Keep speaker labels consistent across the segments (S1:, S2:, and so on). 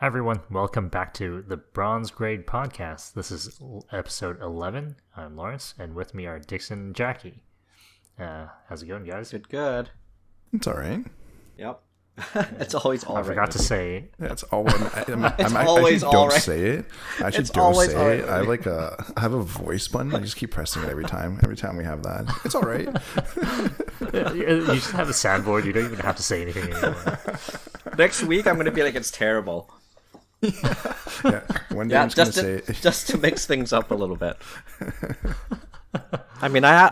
S1: Hi everyone, welcome back to the Bronze Grade Podcast. This is episode 11. I'm Lawrence, and with me are Dixon and Jackie. How's it going, guys?
S2: Good.
S3: It's all right.
S2: Yep. It's always all
S1: I
S2: right.
S1: forgot to say.
S3: Yeah, it's always.
S2: It's
S3: I
S2: always
S3: actually
S2: all
S3: don't
S2: right.
S3: say it. I actually
S2: It's
S3: don't
S2: always
S3: say
S2: all
S3: it.
S2: right.
S3: I have a voice button. I just keep pressing it every time. Every time we have that, it's all right.
S1: You just have a soundboard. You don't even have to say anything anymore.
S2: Next week, I'm going to be like, it's terrible.
S3: Yeah, one day
S2: Yeah,
S3: I'm just gonna say.
S2: just to mix things up a little bit. I mean, I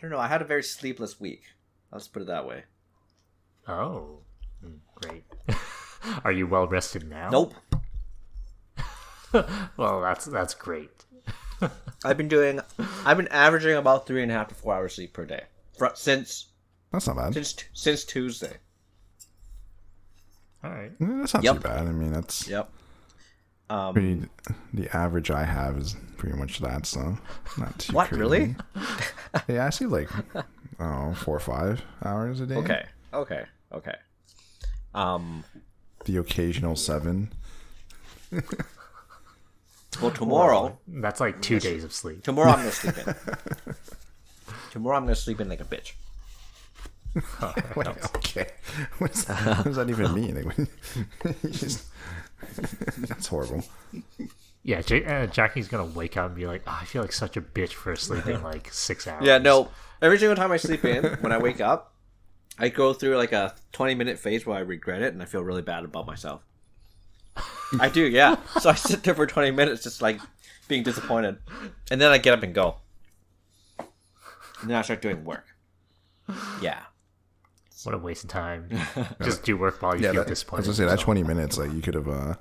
S2: don't know. I had a very sleepless week. Let's put it that way.
S1: Oh, great. Are you well rested now?
S2: Nope.
S1: Well, that's great.
S2: I've been averaging about 3.5 to 4 hours sleep per day since
S3: That's not bad.
S2: since Tuesday.
S1: All right.
S3: That's not
S2: Yep.
S3: too bad. I mean, that's
S2: Yep.
S3: the average I have is pretty much that. So not too.
S2: What,
S3: crazy.
S2: really?
S3: Yeah, I see like 4 or 5 hours a day.
S2: Okay.
S3: The occasional 7.
S2: Well, tomorrow.
S1: That's like 2 days of sleep.
S2: Tomorrow I'm gonna sleep in. Tomorrow I'm gonna sleep in like a bitch.
S3: Wait, okay. What does that even mean? That's horrible.
S1: Yeah, Jackie's gonna wake up and be like, "Oh, I feel like such a bitch for sleeping like 6 hours."
S2: Yeah, no. Every single time I sleep in, when I wake up, I go through like a 20-minute phase where I regret it and I feel really bad about myself. I do, yeah. So I sit there for 20 minutes just like being disappointed. And then I get up and go. And then I start doing work. Yeah.
S1: What a waste of time. Just do work while you feel
S3: I was
S1: disappointed.
S3: gonna say that 20 minutes, like you could have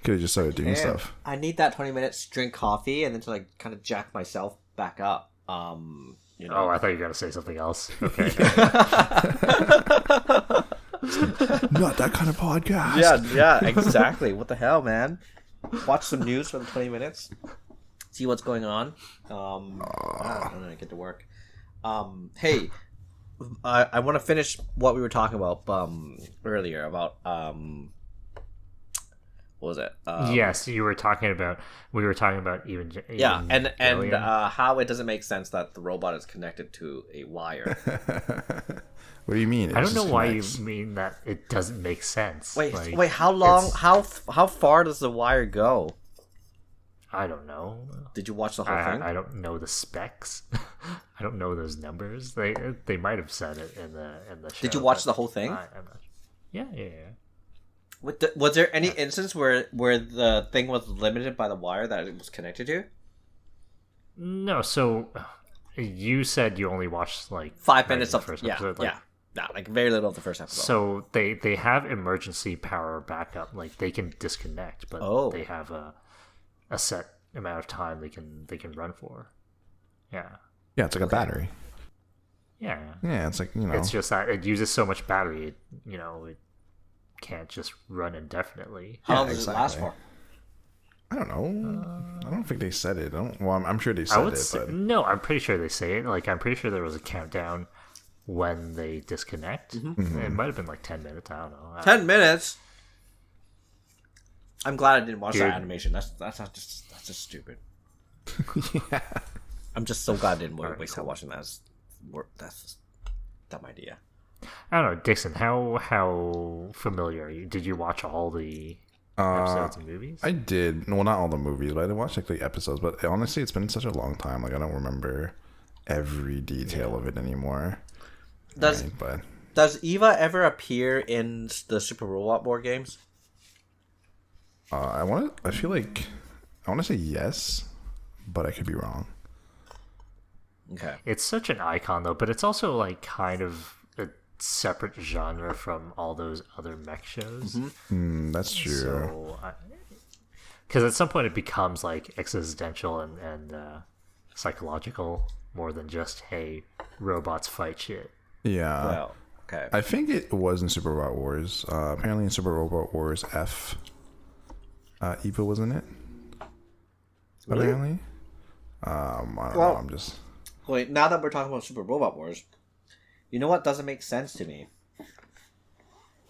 S3: just started doing
S2: Man,
S3: stuff.
S2: I need that 20 minutes to drink coffee and then to like kind of jack myself back up. You know.
S1: Oh, I thought you were gonna say something else. Okay.
S3: Not that kind of podcast.
S2: Yeah, exactly. What the hell, man? Watch some news for the 20 minutes. See what's going on. And then I get to work. Hey, I want to finish what we were talking about earlier about what was it?
S1: Yes, we were talking about even
S2: Yeah, and
S1: Evangelion.
S2: how it doesn't make sense that the robot is connected to a wire.
S3: What do you mean?
S1: I don't know why you mean that it doesn't make sense.
S2: Wait,
S1: Like,
S2: how long?
S1: it's-
S2: How far does the wire go?
S1: I don't know.
S2: Did you watch the whole thing?
S1: I don't know the specs. I don't know those numbers. They might have said it in the show.
S2: Did you watch
S1: but
S2: the whole thing?
S1: I'm not. Yeah.
S2: Was there any instance where the thing was limited by the wire that it was connected to?
S1: No. So you said you only watched like
S2: 5 minutes
S1: the
S2: of
S1: first
S2: yeah,
S1: episode.
S2: yeah, like very little of the first episode.
S1: So they have emergency power backup. Like they can disconnect, but they have a set amount of time they can run for. Yeah.
S3: Yeah, it's like a battery.
S1: Yeah.
S3: Yeah, it's like
S1: It's just that it uses so much battery. It can't just run indefinitely.
S2: How long
S3: Yeah,
S2: does it last
S3: exactly.
S2: for?
S3: I don't know. I don't think they said it. I'm sure they
S1: I
S3: said
S1: would
S3: it,
S1: say,
S3: but
S1: no. I'm pretty sure they say it. Like I'm pretty sure there was a countdown when they disconnect.
S2: Mm-hmm.
S1: It might have been like 10 minutes. I don't know.
S2: 10 minutes. I'm glad I didn't watch
S1: Dude.
S2: that animation. That's just stupid.
S3: yeah.
S2: I'm just so glad I didn't
S1: Alright,
S2: waste time watching that. That's just a dumb idea.
S1: I don't know, Dixon. How familiar are you? Did you watch all the episodes and movies?
S3: I did. Well, not all the movies, but I did watch like the episodes. But honestly, it's been such a long time. Like I don't remember every detail of it anymore.
S2: Does Eva ever appear in the Super Robot board games?
S3: I feel like I want to say yes, but I could be wrong.
S2: Okay.
S1: It's such an icon though, but it's also like kind of a separate genre from all those other mech shows.
S3: That's true.
S1: So, because at some point it becomes like existential and psychological more than just hey, robots fight shit.
S3: Yeah.
S2: Well, okay.
S3: I think it was in Super Robot Wars. Apparently in Super Robot Wars F, Eva was in it.
S2: Really?
S3: Apparently. I don't know. I'm just.
S2: Wait, now that we're talking about Super Robot Wars, you know what doesn't make sense to me?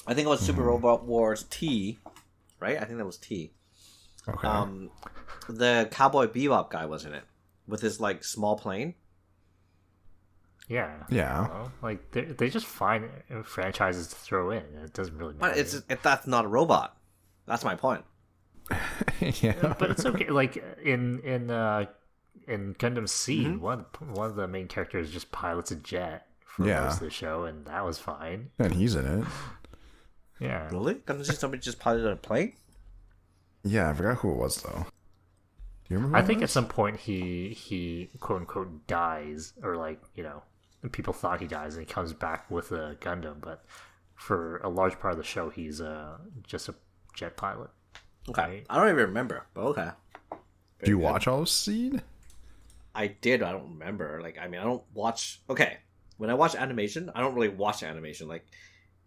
S2: I think it was Super Robot Wars T, right? I think that was T.
S3: Okay.
S2: The Cowboy Bebop guy was in it with his like small plane.
S1: Yeah.
S3: Yeah.
S1: Well, they just find franchises to throw in. It doesn't really matter.
S2: But that's not a robot. That's my point.
S3: Yeah.
S1: But it's okay. Like in Gundam Seed, one of the main characters just pilots a jet for most of the show, and that was fine.
S3: And he's in it.
S1: Yeah.
S2: Really? Gundam Seed, somebody just piloted a plane?
S3: Yeah, I forgot who it was though. Do you remember?
S1: I think at some point he quote unquote dies, or like, you know, people thought he dies, and he comes back with a Gundam. But for a large part of the show, he's just a jet pilot.
S2: Okay,
S1: right?
S2: I don't even remember. But okay.
S3: Do you watch all of Seed?
S2: I did. I don't remember. Like, I mean, I don't watch. Okay, when I watch animation, I don't really watch animation. Like,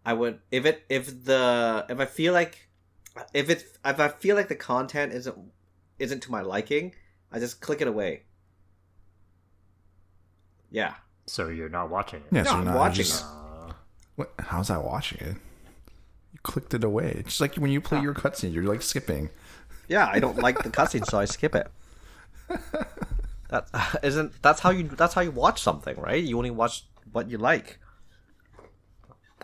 S2: I would if I feel like the content isn't to my liking, I just click it away. Yeah.
S1: So you're not watching it?
S3: Yeah,
S2: No,
S3: so
S2: I'm watching it.
S3: What? How's that watching it? You clicked it away. It's just like when you play your cutscenes, you're like skipping.
S2: Yeah, I don't like the cutscene, so I skip it. That's how you watch something, right? You only watch what you like.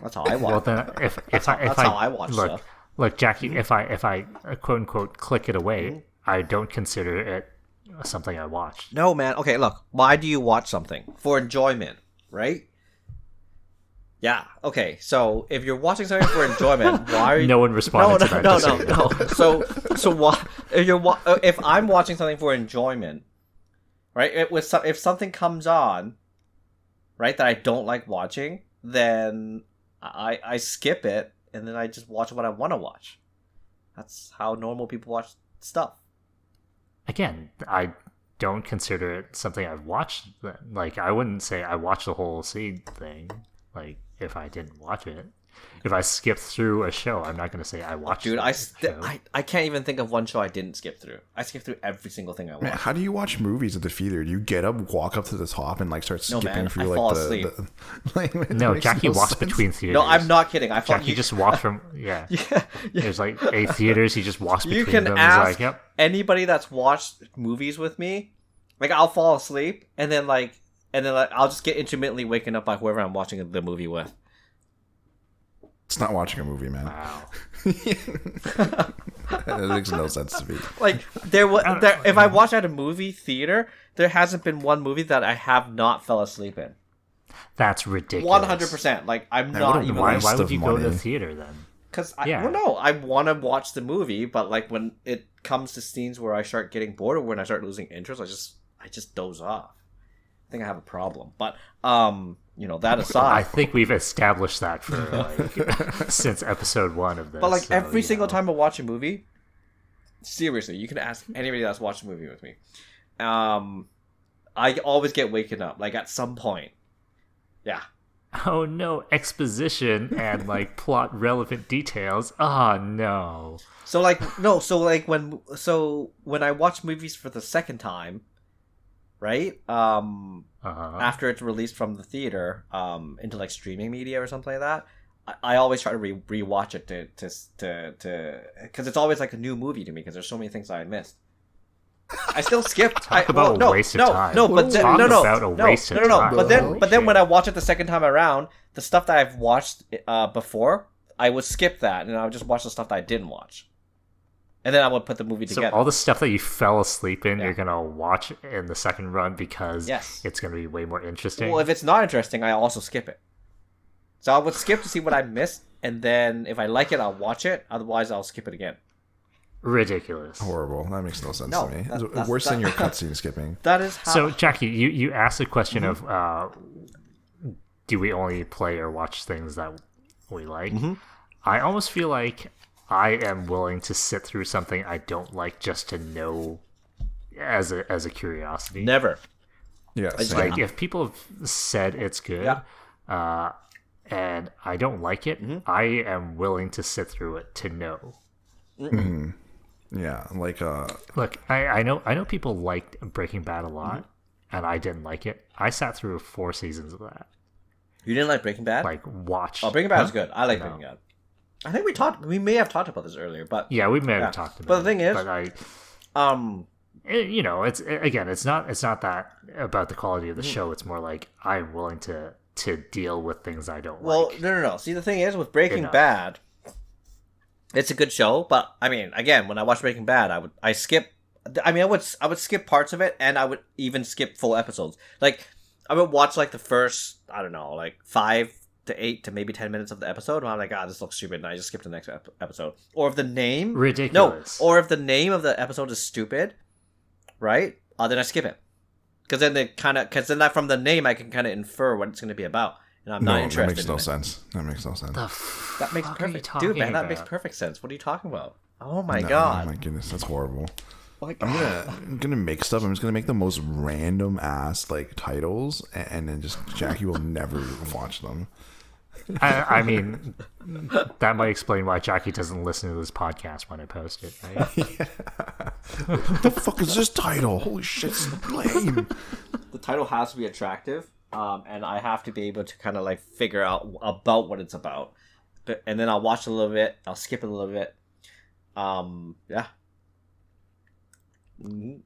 S2: That's how I watch.
S1: Well, then if I
S2: watch
S1: look,
S2: stuff.
S1: Look, Jackie, if I quote unquote click it away, I don't consider it something I watched.
S2: No, man. Okay, look. Why do you watch something? For enjoyment, right? Yeah. Okay. So if you're watching something for enjoyment, why are you...
S1: No one responded to that.
S2: No. So why if I'm watching something for enjoyment, right? If something comes on, right, that I don't like watching, then I skip it, and then I just watch what I want to watch. That's how normal people watch stuff.
S1: Again, I don't consider it something I've watched. Like, I wouldn't say I watched the whole Seed thing. Like, if I didn't watch it, if I skipped through a show, I'm not going to say I watched.
S2: Dude, I can't even think of one show I didn't skip through. I skip through every single thing I watch.
S3: Man, how do you watch movies at the theater? Do you get up, walk up to the top, and like start skipping through
S2: I fall asleep.
S1: No, Jackie walks between theaters.
S2: No, I'm not kidding.
S1: Jackie just walks from yeah. There's like 8 theaters. He just walks between them.
S2: You can ask
S1: He's like, yep.
S2: anybody that's watched movies with me. Like, I'll fall asleep, and then I'll just get intermittently waken up by whoever I'm watching the movie with.
S3: It's not watching a movie, man.
S1: Wow.
S3: That makes no sense to me.
S2: Like, if I watch at a movie theater, there hasn't been one movie that I have not fell asleep in.
S1: That's ridiculous.
S2: 100%. Like, I'm
S3: That
S2: not
S3: would've
S2: even...
S3: been
S1: Why
S3: waste
S1: would
S3: of
S1: you go to the
S3: money.
S1: theater then?
S2: Because
S1: Yeah.
S2: I want to watch the movie, but like when it comes to scenes where I start getting bored or when I start losing interest, I just doze off. I think I have a problem. But that aside,
S1: I think we've established that for like since episode 1 of this.
S2: but like
S1: so,
S2: every
S1: you
S2: single
S1: know.
S2: time I watch a movie, seriously, you can ask anybody that's watched a movie with me. I always get waken up like at some point. Yeah.
S1: Oh no, exposition and like plot relevant details. Oh no.
S2: So when I watch movies for the second time, right? After it's released from the theater, into like streaming media or something like that, I always try to rewatch it to because it's always like a new movie to me because there's so many things that I missed. I still skipped.
S1: Talk about a waste of time.
S2: But
S1: Holy
S2: then
S1: shit.
S2: when I watch it the second time around, the stuff that I've watched before, I would skip that and I would just watch the stuff that I didn't watch, and then I would put the movie
S1: So
S2: together.
S1: all the stuff that you fell asleep in,
S2: Yeah.
S1: you're gonna watch in the second run because
S2: Yes.
S1: it's gonna be way more interesting.
S2: Well, if it's not interesting, I also skip it. So I would skip to see what I missed, and then if I like it, I'll watch it. Otherwise, I'll skip it again.
S1: Ridiculous.
S3: Horrible. That makes no sense
S2: No,
S3: to me.
S2: that's-
S3: Worse than your cutscene skipping.
S2: That is how.
S1: So Jackie, you asked the question
S2: Mm-hmm.
S1: of do we only play or watch things that we like?
S2: Mm-hmm.
S1: I almost feel like I am willing to sit through something I don't like just to know as a curiosity.
S2: Never.
S3: Yeah.
S1: Like if people have said it's good,
S2: Yeah.
S1: and I don't like it, I am willing to sit through it to know.
S3: Yeah. Like
S1: Look, I know people liked Breaking Bad a lot, and I didn't like it. I sat through 4 seasons of that.
S2: You didn't like Breaking Bad?
S1: Like watched.
S2: Breaking Bad is good. I like Breaking Bad. I think we may have talked about this earlier, but
S1: Yeah, we may have talked about
S2: But the thing is,
S1: it's not that about the quality of the show. It's more like I'm willing to deal with things I don't like.
S2: No. See, the thing is, with Breaking Bad, it's a good show, but I mean, again, when I watch Breaking Bad, I would skip parts of it, and I would even skip full episodes. Like, I would watch like the first, I don't know, like 5 to 8 to maybe 10 minutes of the episode, and I'm like, this looks stupid, and I just skip to the next episode. Or if the name
S1: ridiculous,
S2: or if the name of the episode is stupid, right? Then I skip it, because then from the name I can kind of infer what it's going to be about, and I'm not interested.
S3: That makes no sense. That makes no sense.
S2: That makes perfect, dude, man. That makes perfect sense. What are you talking about? Oh my god!
S3: Oh my goodness, that's horrible.
S2: Like,
S3: I'm gonna make stuff. I'm just gonna make the most random ass like titles, and then just Jackie will never watch them.
S1: I mean, that might explain why Jackie doesn't listen to this podcast when I post it, right?
S3: What the fuck is this title? Holy shit, it's lame.
S2: The title has to be attractive, and I have to be able to kind of like figure out about what it's about, and then I'll watch a little bit. I'll skip a little bit. Yeah.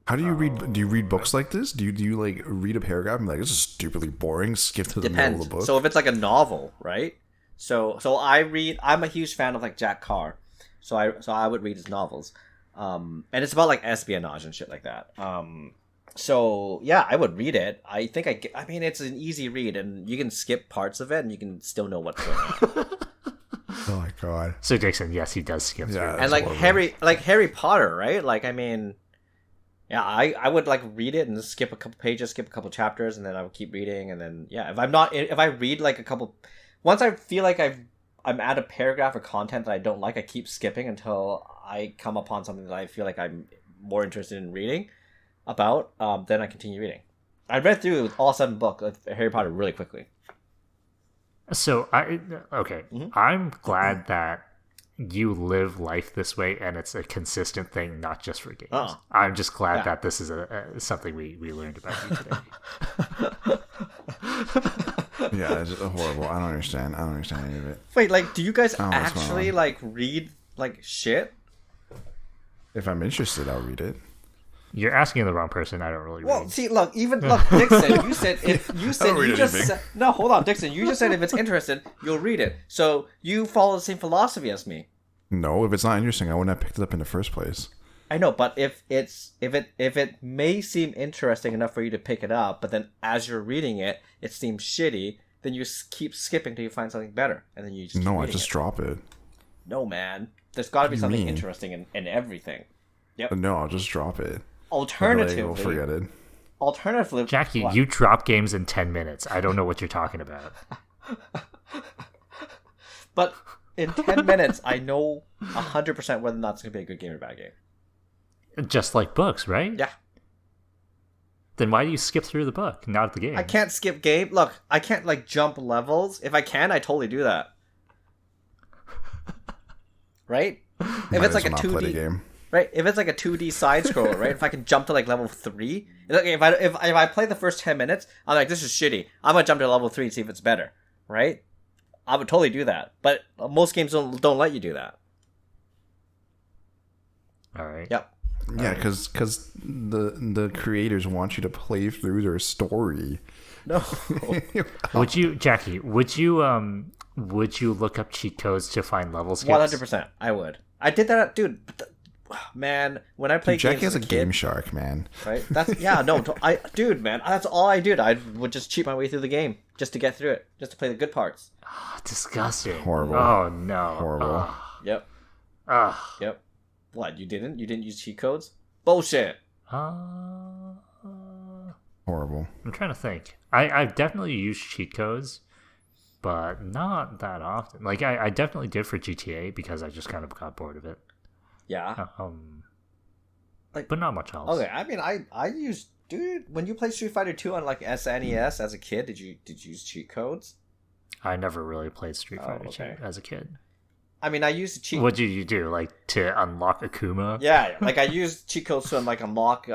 S3: How do you read? Do you read books like this? Do you like read a paragraph and be like, this is stupidly boring? Skip to the middle of the book.
S2: So if it's like a novel, right? So I read. I'm a huge fan of like Jack Carr, so I would read his novels, and it's about like espionage and shit like that. So yeah, I would read it. I think I mean, it's an easy read, and you can skip parts of it, and you can still know what's going on.
S3: Oh my god.
S1: So Dixon, yes, he does skip through.
S2: And like Harry Potter, right? Like, I mean. Yeah, I would like read it and skip a couple pages, skip a couple chapters, and then I would keep reading. And then if I read like a couple, once I feel like I'm at a paragraph of content that I don't like, I keep skipping until I come upon something that I feel like I'm more interested in reading about. Then I continue reading. I read through all 7 books of Harry Potter really quickly.
S1: So I'm glad that you live life this way, and it's a consistent thing, not just for games. I'm just glad that this is something we learned about you today.
S3: Yeah, it's horrible. I don't understand any of it.
S2: Wait, like, do you guys actually like read like shit?
S3: If I'm interested, I'll read it.
S1: You're asking the wrong person. I don't really read.
S2: Well, see, look, Dixon, no, hold on, Dixon, you just said if it's interested, you'll read it. So you follow the same philosophy as me.
S3: No, if it's not interesting, I wouldn't have picked it up in the first place.
S2: I know, but if it may seem interesting enough for you to pick it up, but then as you're reading it, it seems shitty, then you keep skipping till you find something better, and then you just
S3: I just drop it.
S2: No, man, there's got to be something interesting in everything. Yep.
S3: No, I'll just drop it.
S2: Alternatively,
S3: we'll forget it.
S2: Alternatively,
S1: Jackie, you drop games in 10 minutes. I don't know what you're talking about.
S2: But in 10 minutes, I know 100% whether or not it's going to be a good game or a bad game.
S1: Just like books, right?
S2: Yeah.
S1: Then why do you skip through the book, not the game?
S2: I can't skip game. Look, I can't like jump levels. If I can, I totally do that. Right? If it's like a 2D
S3: game.
S2: Right, if it's like a 2D side scroller, right? If I can jump to like level 3, if I play the first 10 minutes, I'm like, this is shitty. I'm gonna jump to level 3 and see if it's better, right? I would totally do that, but most games don't let you do that.
S1: All right.
S2: Yep.
S3: Yeah, because the creators want you to play through their story.
S2: No.
S1: Would you, Jackie? Would you look up cheat codes to find level skips?
S2: 100%. I would. I did that, dude. Man, when I played games
S3: Jackie has a Game Shark, man.
S2: Right? That's dude, man. That's all I did. I would just cheat my way through the game just to get through it, just to play the good parts.
S1: Oh, disgusting.
S3: Horrible.
S1: Oh no.
S3: Horrible.
S2: Yep.
S1: Yep.
S2: What? You didn't? You didn't use cheat codes? Bullshit.
S3: Horrible.
S1: I'm trying to think. I've definitely used cheat codes, but not that often. Like I definitely did for GTA because I just kind of got bored of it.
S2: Yeah.
S1: But not much else.
S2: Okay, I mean, I used, dude, when you played Street Fighter 2 on like SNES as a kid, did you use cheat codes?
S1: I never really played Street Fighter 2 as a kid.
S2: I mean, I used cheat.
S1: What did you do? Like to unlock Akuma?
S2: Yeah, like I used cheat codes to like unlock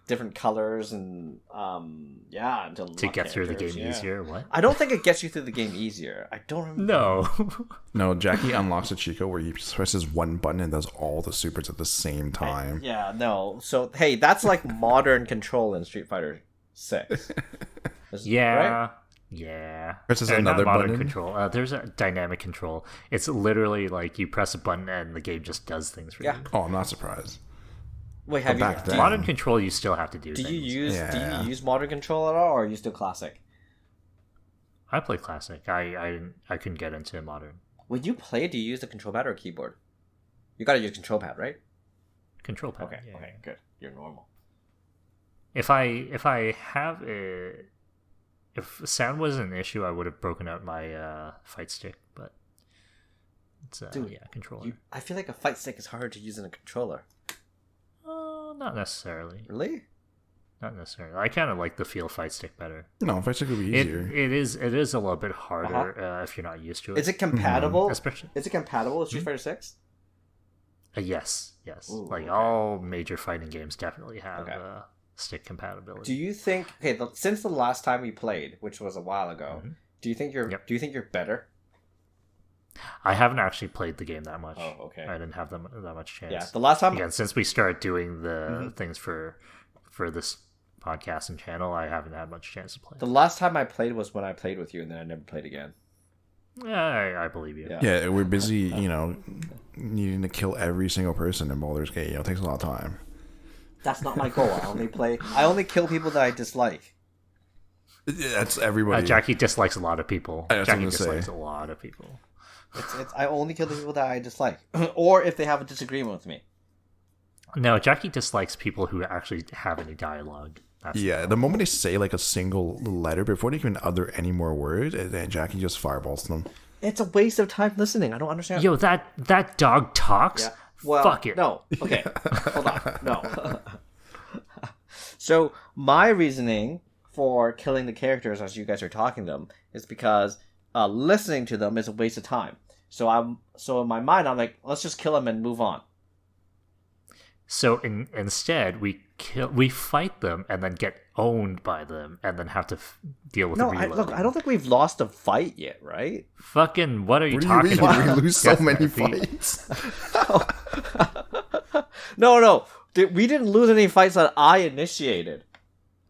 S2: different colors and
S1: To get through the game easier. What?
S2: I don't think it gets you through the game easier. I don't remember.
S1: No.
S3: No, Jackie unlocks a Chico where he presses one button and does all the supers at the same time.
S2: Yeah, no. So hey, that's like modern control in Street Fighter 6.
S1: Yeah.
S2: Right?
S1: Yeah.
S3: Presses
S1: Not
S3: another
S1: modern
S3: button?
S1: control. There's a dynamic control. It's literally like you press a button and the game just does things for
S2: Yeah.
S1: you.
S3: Oh, I'm not surprised.
S2: Wait, have
S3: Back
S2: you?
S3: then.
S1: Modern control, you still have to do
S2: Do
S1: things.
S3: Yeah.
S2: you use modern control at all, or are you still classic?
S1: I play classic. I couldn't get into modern.
S2: When you play, do you use the control pad or keyboard? You gotta use control pad, right?
S1: Control pad.
S2: Okay,
S1: yeah.
S2: okay, good. You're normal.
S1: If I have a, if sound was an issue, I would have broken out my fight stick, but it's
S2: Dude,
S1: controller.
S2: I feel like a fight stick is harder to use than a controller.
S1: Not necessarily.
S2: Really?
S1: Not necessarily. I kind of like the feel fight stick better.
S3: No, fight stick would be easier.
S1: It is a little bit harder if you're not used to it.
S2: Is it compatible?
S1: Especially,
S2: Is it compatible with Street Fighter 6?
S1: yes.
S2: Ooh,
S1: like
S2: okay.
S1: all major fighting games definitely have
S2: Okay.
S1: stick compatibility.
S2: Do you think? Okay, since the last time we played, which was a while ago, do you think you're?
S1: Yep.
S2: Do you think you're better?
S1: I haven't actually played the game that much.
S2: Oh, okay.
S1: I didn't have that much chance.
S2: Yeah, the last time.
S1: Again, since we started doing the things for this podcast and channel, I haven't had much chance to play.
S2: The last time I played was when I played with you, and then I never played again.
S1: Yeah, I believe you.
S2: Yeah.
S3: Yeah, we're busy, needing to kill every single person in Baldur's Gate. It takes a lot of time.
S2: That's not my goal. I only kill people that I dislike.
S3: That's everybody.
S1: Jackie dislikes a lot of people.
S3: I was
S1: Jackie
S3: gonna say.
S1: dislikes a lot of people.
S2: I only kill the people that I dislike, or if they have a disagreement with me.
S1: No, Jackie dislikes people who actually have any dialogue. That's
S3: Yeah, the moment they say like a single letter before they can utter any more words, and then Jackie just fireballs them.
S2: It's a waste of time listening. I don't understand.
S1: Yo, that dog talks.
S2: Yeah. Well,
S1: Fuck it.
S2: No. Okay. Hold on. No. So my reasoning for killing the characters as you guys are talking them is because listening to them is a waste of time. So in my mind I'm like, let's just kill them and move on.
S1: So instead, we fight them and then get owned by them and then have to deal with reloading.
S2: I don't think we've lost a fight yet, right?
S1: Fucking, what are you
S3: What do
S1: talking
S3: you mean?
S1: about?
S3: We lose so many
S1: Death
S3: fights.
S2: No. We didn't lose any fights that I initiated.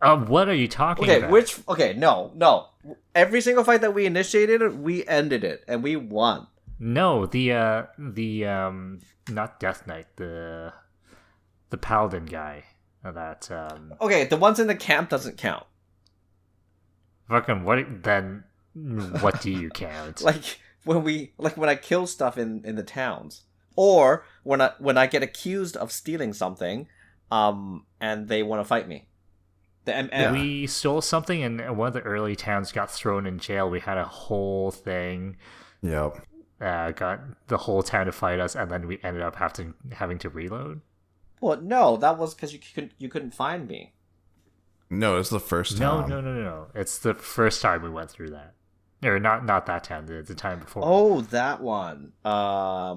S1: What are you talking about?
S2: No. Every single fight that we initiated, we ended it and we won.
S1: No, the not Death Knight, the Paladin guy. That
S2: Okay, the ones in the camp doesn't count.
S1: fucking what? Then what do you count?
S2: Like when I kill stuff in the towns, or when I get accused of stealing something, and they want to fight me.
S1: We stole something and one of the early towns got thrown in jail. We had a whole thing.
S3: Yep.
S1: Got the whole town to fight us, and then we ended up having to reload.
S2: Well, no, that was because you couldn't find me.
S3: No, it's the first time.
S1: No. It's the first time we went through that. Or not that time, the time before.
S2: Oh, that one. I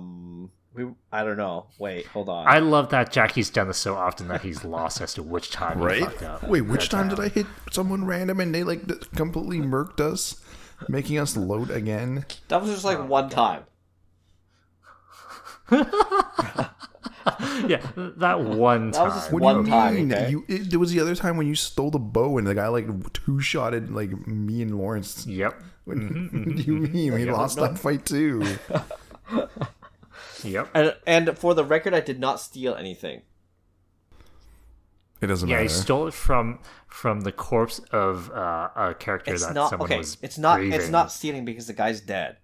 S2: don't know. Wait, hold on.
S1: I love that Jackie's done this so often that he's lost as to which time he
S3: Right?
S1: fucked up.
S3: Wait, which
S1: that
S3: time did I hit someone random and they completely murked us, making us load again?
S2: That was just like one time.
S1: Yeah, that one
S2: That
S1: time.
S2: was just
S3: What
S2: one
S3: do you
S2: time.
S3: mean?
S2: Okay?
S3: There was the other time when you stole the bow and the guy two-shotted me and Lawrence.
S1: Yep.
S3: What do you mean? We lost that fight too.
S1: Yep.
S2: And for the record, I did not steal anything.
S3: It doesn't
S1: Yeah,
S3: matter.
S1: he stole it from the corpse of a character
S2: It's
S1: that
S2: not
S1: someone
S2: okay.
S1: was
S2: It's not
S1: grieving.
S2: stealing because the guy's dead.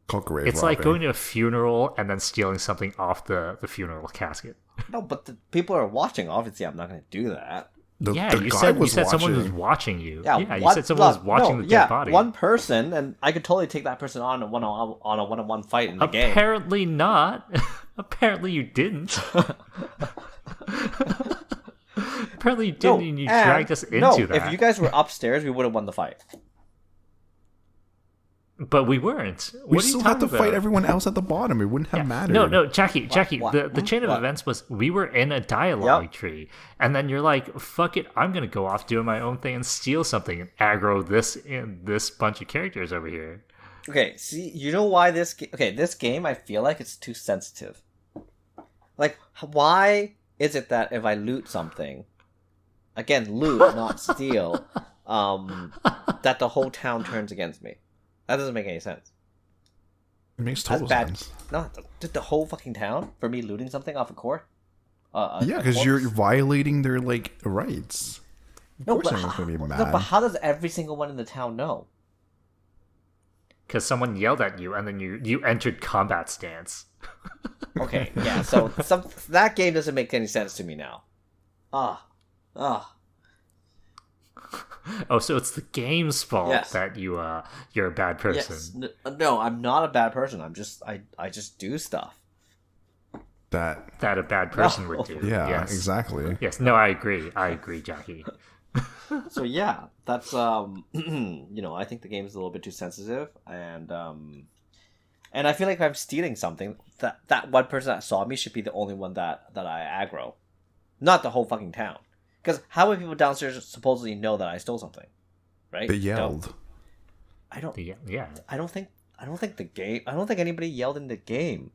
S3: Called grave
S1: It's like
S3: robbing.
S1: going to a funeral and then stealing something off the funeral casket.
S2: No, but the people are watching. Obviously, I'm not going to do that.
S3: The
S1: You
S3: guy
S1: said someone was watching you.
S2: Yeah,
S1: You said someone was watching the dead body.
S2: One person, and I could totally take that person on a one-on-one fight in the game.
S1: Apparently not. Apparently you didn't. Apparently you didn't, and you dragged us into that.
S2: If you guys were upstairs, we would have won the fight.
S1: But we weren't.
S3: We
S1: What are you
S3: still had to
S1: talking
S3: fight
S1: about?
S3: everyone else at the bottom. It wouldn't have mattered.
S1: No, Jackie.
S2: What?
S1: The chain of
S2: What?
S1: events was we were in a dialogue
S2: Yep.
S1: tree, and then you're like, "Fuck it, I'm gonna go off doing my own thing and steal something and aggro this bunch of characters over here."
S2: Okay, see, you know why this game, I feel like it's too sensitive. Like, why is it that if I loot something, again, loot, not steal, that the whole town turns against me? That doesn't make any sense.
S3: It makes
S2: That's
S3: total
S2: bad.
S3: sense.
S2: No, the whole fucking town for me looting something off a court.
S3: Yeah, because you're violating their like rights. Of course, everyone's gonna be mad.
S2: No, but how does every single one in the town know?
S1: Because someone yelled at you, and then you entered combat stance.
S2: Okay, yeah. So that game doesn't make any sense to me now.
S1: Oh, so it's the game's fault
S2: Yes.
S1: that you're a bad person.
S2: Yes. No, I'm not a bad person. I just do stuff.
S3: That.
S1: That a bad person would do.
S3: Yeah,
S1: Yes.
S3: exactly.
S1: Yes. No, I agree, Jackie.
S2: So yeah, that's I think the game is a little bit too sensitive, and I feel like if I'm stealing something, that one person that saw me should be the only one that I aggro, not the whole fucking town. Because how many people downstairs supposedly know that I stole something, right?
S3: They yelled.
S2: No. I don't.
S1: Yeah.
S2: I don't think the game. I don't think anybody yelled in the game.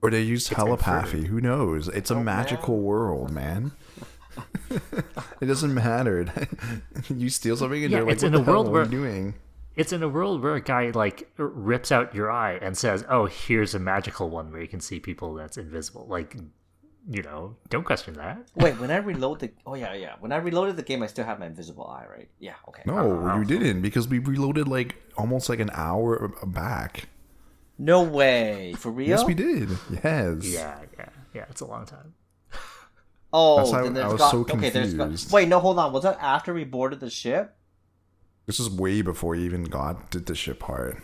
S3: Or they used telepathy.
S1: inferred.
S3: Who knows? It's a magical world, man. It doesn't matter. You steal something and
S1: Yeah,
S3: you're like,
S1: it's
S3: what
S1: in
S3: the
S1: a
S3: hell
S1: world
S3: are
S1: where-
S3: you doing?
S1: It's in a world where a guy like rips out your eye and says, "Oh, here's a magical one where you can see people that's invisible." Like, don't question that.
S2: Wait, when I reload the when I reloaded the game, I still have my invisible eye, right? Yeah, okay.
S3: No, you didn't, because we reloaded like almost like an hour back.
S2: No way, for real?
S3: Yes, we did. Yes.
S1: Yeah. It's a long time.
S2: Oh,
S3: That's how
S2: then
S3: I
S2: there's
S3: was so
S2: okay,
S3: confused.
S2: wait, no, hold on. Was that after we boarded the ship?
S3: This is way before you even did the ship part.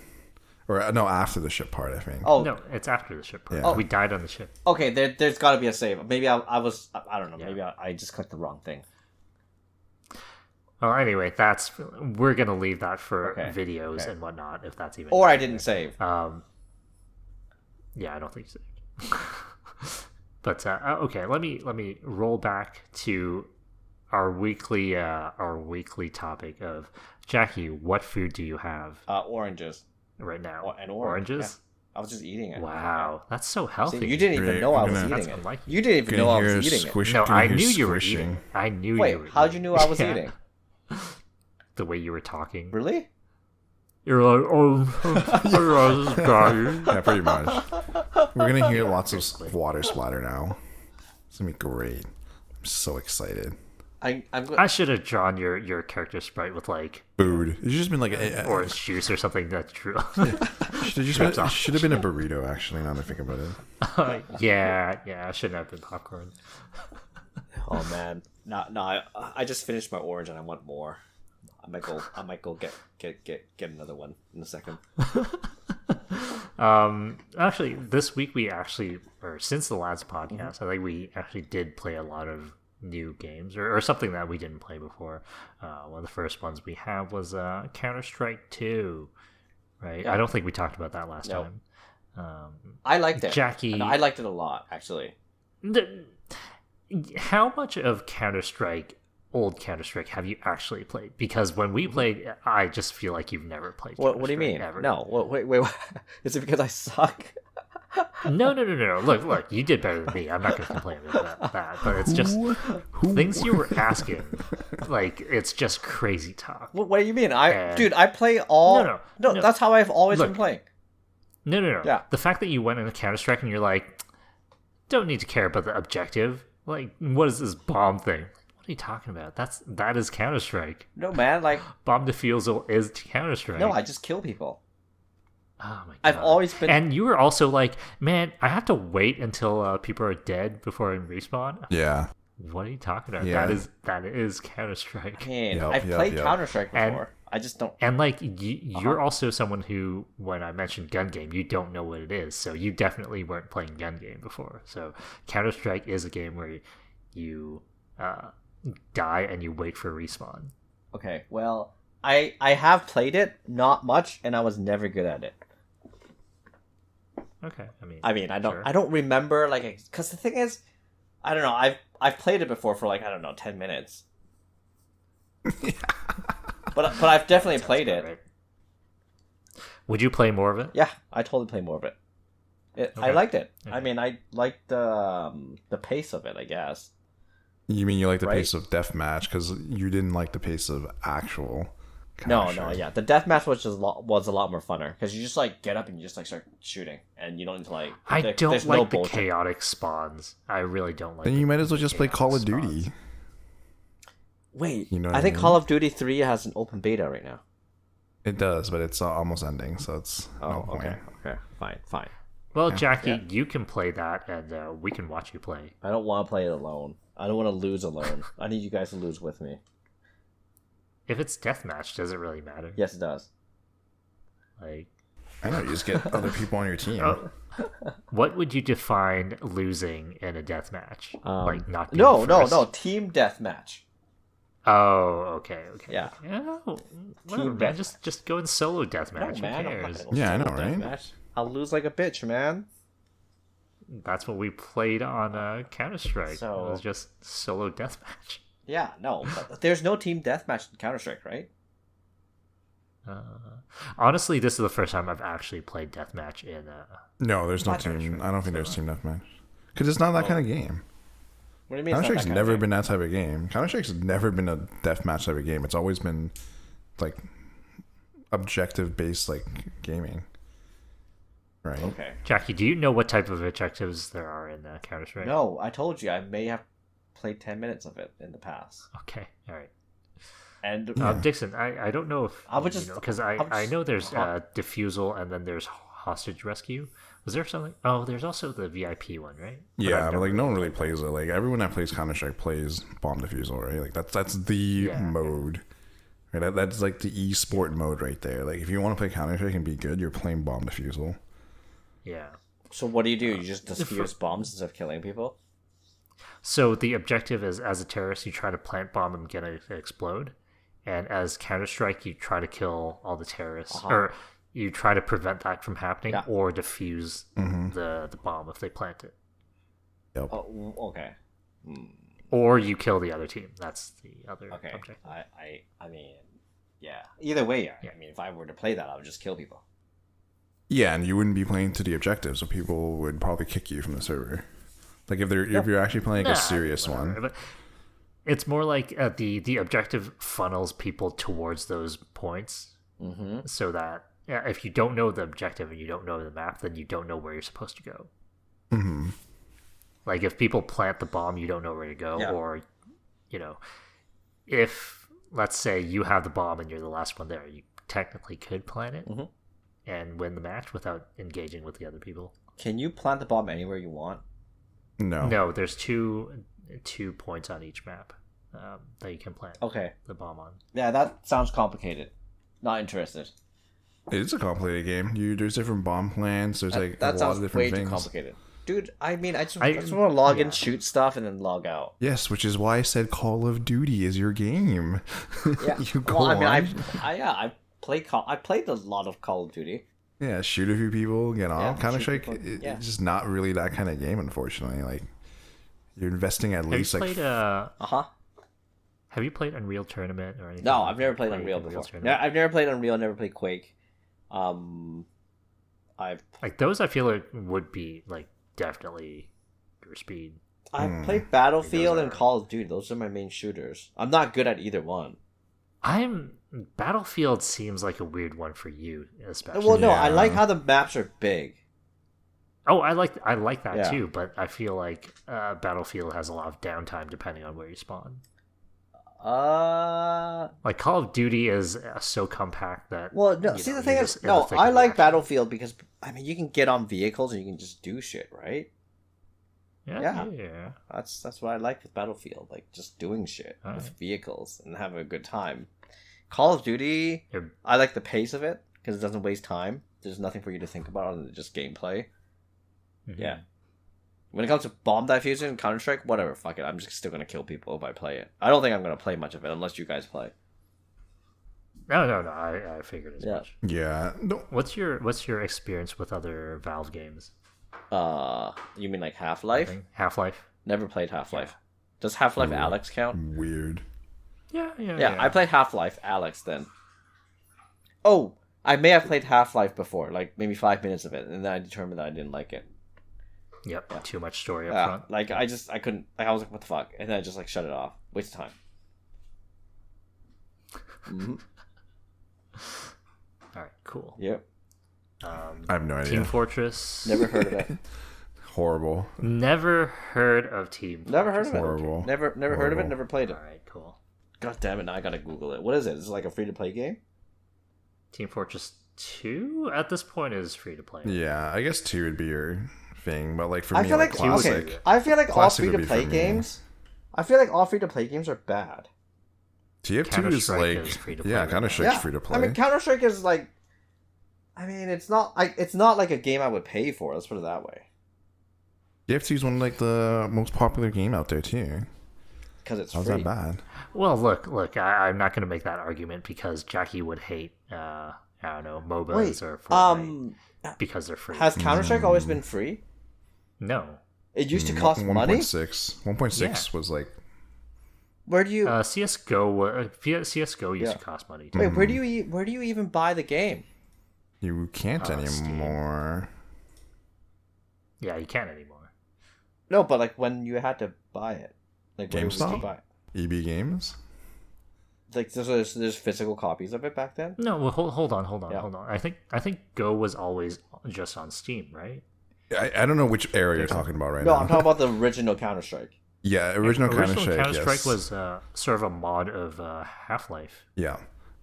S3: Or no, after the ship part, I think.
S2: Oh,
S1: No, it's after the ship.
S3: Yeah.
S1: We died on the ship.
S2: okay. There's got to be a save. Maybe I don't know.
S1: Yeah.
S2: Maybe I just clicked the wrong thing.
S1: Well, anyway, we're gonna leave that for
S2: Okay,
S1: videos
S2: okay.
S1: and whatnot, if that's even.
S2: Or I didn't save.
S1: Yeah, I don't think so. But okay, let me roll back to our weekly topic of Jackie. What food do you have
S2: Oranges.
S1: right now?
S2: An orange.
S1: Oranges.
S2: Yeah. I was just eating it.
S1: Wow, that's so healthy.
S2: See, you didn't even
S3: Great,
S2: know I
S3: we're
S2: was
S3: gonna-
S2: eating
S1: That's
S2: it.
S1: unlike you.
S2: You didn't even know I was eating it.
S1: No, I knew you were
S3: squishing.
S1: eating. I knew
S2: Wait,
S1: you were.
S2: how'd
S1: eating.
S2: you know I was
S1: Yeah.
S2: eating?
S1: The way you were talking.
S2: Really?
S1: You're like, oh, this guy.
S3: Yeah, pretty much. We're gonna hear lots of water splatter now. It's gonna be great. I'm so excited.
S2: I'm
S1: I should have drawn your character sprite with like
S3: Food. It's just been like
S1: orange juice or something. That's true.
S3: should have been a burrito actually. Now that I think about it.
S1: yeah, I shouldn't have been popcorn.
S2: Oh man, no, I just finished my orange and I want more. I might go get another one in a second.
S1: Actually, this week or since the last podcast, I think we actually did play a lot of new games or something that we didn't play before. One of the first ones we have was Counter-Strike 2, right? I don't think we talked about that last
S2: Nope.
S1: time.
S2: I liked it,
S1: Jackie,
S2: and I liked it a lot actually.
S1: How much of old Counter-Strike have you actually played? Because when we played, I just feel like you've never played.
S2: What do you mean?
S1: Ever.
S2: No, wait. Is it because I suck?
S1: No. Look, you did better than me. I'm not going to complain about that. But it's just things you were asking. Like, it's just crazy talk.
S2: What do you mean? I play all. No. That's how I've always been playing.
S1: No.
S2: Yeah.
S1: The fact that you went into Counter-Strike and you're like, don't need to care about the objective. Like, what is this bomb thing? What are you talking about? That is Counter-Strike.
S2: No, man. Like,
S1: Bomb defusal is Counter-Strike.
S2: no, I just kill people.
S1: Oh my god.
S2: I've always been.
S1: And you were also like, man, I have to wait until people are dead before I respawn.
S3: Yeah.
S1: What are you talking about?
S3: Yeah.
S1: That is Counter-Strike.
S2: Man,
S3: Yep,
S2: I've
S3: yep,
S2: played
S3: yep.
S2: Counter-Strike before.
S1: And-
S2: I just don't.
S1: And like you're also someone who, when I mentioned gun game, you don't know what it is. So you definitely weren't playing gun game before. So Counter-Strike is a game where you die and you wait for respawn.
S2: Okay, well, I have played it, not much, and I was never good at it.
S1: Okay,
S2: I don't
S1: sure.
S2: I don't remember like because the thing is, I don't know. I've played it before for like I don't know 10 minutes. but I've definitely played it.
S1: Right. Would you play more of it?
S2: Yeah, I totally play more of it. I
S1: Okay.
S2: liked it.
S1: Okay.
S2: I mean, I liked the pace of it, I guess.
S3: You mean you like the
S2: Right?
S3: pace of deathmatch because you didn't like the pace of actual?
S2: No,
S3: Counter-Strike.
S2: yeah. The deathmatch was was a lot more funner because you just like get up and you just like start shooting, and you don't need to like.
S1: I don't
S2: there's
S1: like
S2: no
S1: the
S2: bullshit.
S1: chaotic spawns. I really don't like.
S3: Then
S1: the
S3: you might as well just play
S1: chaotic
S3: Call of
S1: spawns.
S3: Duty.
S2: Wait,
S3: You know what
S2: I
S3: I
S2: think
S3: mean?
S2: Call of Duty 3 has an open beta right now.
S3: It does, but it's almost ending, so it's no point.
S2: Okay, fine.
S1: Well, Jackie,
S2: Yeah.
S1: you can play that, and we can watch you play.
S2: I don't want to play it alone. I don't want to lose alone. I need you guys to lose with me.
S1: If it's deathmatch, does it really matter?
S2: Yes, it does.
S1: Like,
S3: I know, you just get other people on your team.
S1: oh, what would you define losing in a deathmatch? Like not being
S2: No,
S1: first?
S2: team deathmatch.
S1: Oh, okay.
S2: Yeah.
S1: Whatever,
S2: Team
S1: man.
S2: deathmatch.
S1: Just go in solo
S2: No,
S1: deathmatch.
S2: man,
S1: Who
S2: I'm not
S1: cares?
S2: gonna go
S3: Yeah, I
S2: solo
S3: know, right?
S2: deathmatch. I'll lose like a bitch, man.
S1: That's what we played on Counter Strike.
S2: So-
S1: It was just solo deathmatch.
S2: Yeah, no, but there's no team deathmatch in Counter Strike, right?
S1: Honestly, this is the first time I've actually played deathmatch in.
S3: No, there's no
S2: Not
S3: team.
S2: Counter-Strike.
S3: I don't think there's team deathmatch. Because it's not that kind of game.
S2: What do you mean?
S3: Counter
S2: It's not
S3: Strike's
S2: that kind of
S3: never
S2: game?
S3: been that type of game. Counter Strike's never been a deathmatch type of game. It's always been like objective based like gaming. Right?
S2: Okay.
S1: Jackie, do you know what type of objectives there are in Counter Strike?
S2: No, I told you I may have played 10 minutes of it in the past.
S1: Okay, all right.
S2: And
S3: Yeah.
S1: Dixon, I don't know if
S2: I would just-
S1: because
S2: I would
S1: I
S2: just-
S1: know there's
S2: uh-huh.
S1: defusal and then there's hostage rescue. Was there something? Oh, there's also the VIP one, right? But
S3: Yeah,
S1: I've
S3: but
S1: never
S3: like no one really
S1: played
S3: plays it. Like everyone that plays Counter Strike plays bomb defusal, right? Like that's the
S1: Yeah.
S3: mode. Right? That's like the e-sport mode right there. Like if you want to play Counter Strike and be good, you're playing bomb defusal.
S1: that. Yeah.
S2: so what do? You just defuse bombs instead of killing people?
S1: So the objective is, as a terrorist, you try to plant bomb and get it to explode, and as Counter Strike, you try to kill all the terrorists, or you try to prevent that from happening,
S2: Yeah.
S1: or defuse the bomb if they plant it,
S3: Yep.
S2: Oh, okay.
S1: or you kill the other team. That's the other
S2: Okay.
S1: objective.
S2: I mean, yeah. Either way, I mean, if I were to play that, I would just kill people.
S3: Yeah, and you wouldn't be playing to the objective, so people would probably kick you from the server. Like if you're actually playing a serious
S1: Whatever,
S3: one.
S1: but it's more like the objective funnels people towards those points, so that if you don't know the objective and you don't know the map, then you don't know where you're supposed to go.
S3: Mm-hmm.
S1: Like if people plant the bomb, you don't know where to go,
S2: Yeah.
S1: or if let's say you have the bomb and you're the last one there, you technically could plant it and win the match without engaging with the other people.
S2: Can you plant the bomb anywhere you want?
S3: No.
S1: No, there's two points on each map that you can plant
S2: Okay.
S1: the bomb on.
S2: Yeah, that sounds complicated. Not interested.
S3: It's a complicated game. There's different bomb plans. There's like a
S2: That
S3: lot
S2: sounds
S3: of
S2: way
S3: different
S2: too
S3: things.
S2: complicated. Dude, I mean, I just
S1: I-
S2: want to log in,
S1: yeah.
S2: shoot stuff, and then log out.
S3: Yes, which is why I said Call of Duty is your game.
S2: Yeah.
S3: You go
S2: well, I mean,
S3: on.
S2: I played a lot of Call of Duty.
S3: Yeah, shoot a few people, get off.
S2: Yeah,
S3: Counter
S2: shoot
S3: Strike,
S2: people, yeah.
S3: it's just not really that kind of game, unfortunately. Like, you're investing at
S1: Have you
S3: least like
S1: played
S2: Uh-huh.
S1: Have you played Unreal Tournament or anything?
S2: No,
S1: like
S2: I've never
S1: that?
S2: played
S1: Played
S2: Unreal before.
S1: Tournament?
S2: I've never played Unreal, never played Quake.
S1: Like those, I feel like would be like definitely your speed.
S2: I've played Battlefield
S1: Those
S2: and
S1: are-
S2: Call of Duty. Those are my main shooters. I'm not good at either one.
S1: Battlefield seems like a weird one for you, especially.
S2: Well, no, I
S3: Yeah.
S2: like how the maps are big.
S1: Oh, I like that
S2: Yeah.
S1: too, but I feel like Battlefield has a lot of downtime depending on where you spawn. Like Call of Duty is so compact that.
S2: Well, no.
S1: you
S2: See,
S1: know,
S2: the thing
S1: you're
S2: is,
S1: just in the
S2: no,
S1: thick
S2: I
S1: of the
S2: like
S1: action.
S2: Battlefield because I mean, you can get on vehicles and you can just do shit, right?
S1: Yeah.
S2: That's what I like with Battlefield, like just doing shit with
S1: Alright.
S2: vehicles and having a good time. Call of Duty,
S1: You're-
S2: I like the pace of it because it doesn't waste time. There's nothing for you to think about other than just gameplay.
S1: Mhm.
S2: Yeah. When it comes to bomb diffusion and Counter Strike, whatever, fuck it. I'm just still gonna kill people if I play it. I don't think I'm gonna play much of it unless you guys play.
S1: No. I figured as
S2: Yeah.
S1: much.
S3: Yeah. No.
S1: What's your experience with other Valve games?
S2: You mean like Half-Life?
S1: Half-Life.
S2: Never played Half-Life. Does Half-Life Alex count?
S3: Weird.
S2: Yeah, I played Half-Life Alex then. Oh, I may have played Half-Life before, like maybe 5 minutes of it, and then I determined that I didn't like it.
S1: Yep.
S2: Yeah.
S1: Too much story up
S2: Yeah,
S1: front.
S2: like I couldn't. Like, I was like, what the fuck, and then I just like shut it off. Waste of time. Mm-hmm.
S1: All right. Cool.
S2: Yep.
S3: I have no idea.
S1: Team Fortress.
S2: Never heard of it.
S3: Horrible.
S1: Never heard of Team.
S2: Never heard of it.
S3: Horrible.
S2: Never heard of it.
S3: Horrible.
S2: Never played it.
S1: All right. Cool.
S2: God damn it! Now I gotta Google it. What is it? Is it like a free to play game?
S1: Team Fortress 2 at this point is free to play.
S3: Yeah, I guess 2 would be your thing, but like for
S2: I
S3: me,
S2: feel
S3: like
S2: like
S3: classic.
S2: okay. I feel like all
S3: Classic
S2: free
S3: would
S2: to
S3: be
S2: play
S3: for me.
S2: games. I feel like all free to play games are bad.
S3: TF2 is
S1: Counter-Strike
S3: like
S1: is free to play
S3: yeah,
S1: right
S3: Counter
S1: now.
S3: Strike's
S2: Yeah,
S3: free to play.
S2: I mean, Counter Strike is like. I mean, it's not like a game I would pay for. Let's put it that way.
S3: TF2 is one of like the most popular game out there too.
S2: Because it's
S3: How's
S2: free.
S3: that bad?
S1: Well, look. I'm not going to make that argument because Jackie would hate. I don't know, MOBAs
S2: Wait,
S1: or Fortnite because they're free.
S2: has Counter Strike always been free?
S1: No.
S2: It used to cost money.
S3: 1.6 was like
S2: Where do you
S1: CS:GO CS:GO used
S2: Yeah.
S1: to cost money. Too.
S2: wait? Where do you even buy the game?
S3: you can't
S1: Steam.
S3: anymore.
S1: Yeah, you can't anymore.
S2: No, but like when you had to buy it, like where did you
S3: GameStop?
S2: buy it?
S3: EB Games.
S2: Like there's physical copies of it back then.
S1: No, well, hold on.
S2: Yeah.
S1: I think Go was always just on Steam, right?
S3: I don't know which area you're talking about right
S2: No,
S3: now.
S2: I'm talking about the original Counter Strike.
S3: Yeah, original Counter Strike.
S1: Counter-Strike
S3: yes.
S1: was sort of a mod of Half-Life.
S3: Yeah,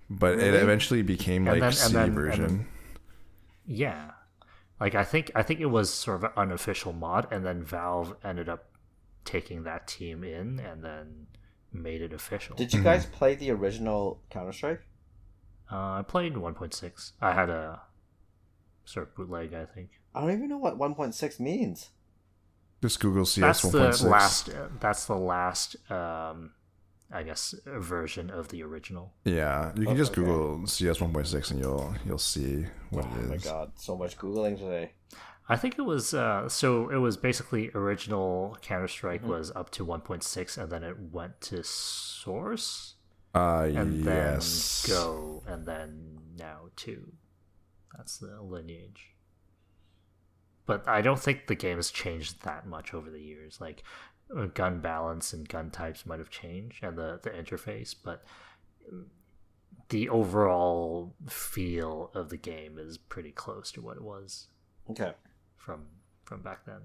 S3: but it
S2: Really?
S3: eventually became
S1: And
S3: like
S1: then-
S3: C
S1: and then-
S3: version.
S1: and then- Yeah, like I think it was sort of an unofficial mod, and then Valve ended up taking that team in and then made it official.
S2: Did you guys play the original Counter Strike?
S1: I played 1.6. I had a sort of bootleg, I think.
S2: I don't even know what 1.6 means.
S3: Just Google CS
S1: That's
S3: 1.6.
S1: the last. That's the last. I guess version of the original.
S3: Yeah, you can just
S2: Okay.
S3: Google CS 1.6 and you'll see what
S2: Oh
S3: it
S2: my
S3: is.
S2: god, so much googling today.
S1: I think it was so it was basically original Counter-Strike was up to 1.6 and then it went to Source and
S3: Yes.
S1: then Go and then now 2. That's the lineage. But I don't think the game has changed that much over the years. Like gun balance and gun types might have changed and the interface, but the overall feel of the game is pretty close to what it was
S2: Okay.
S1: from back then.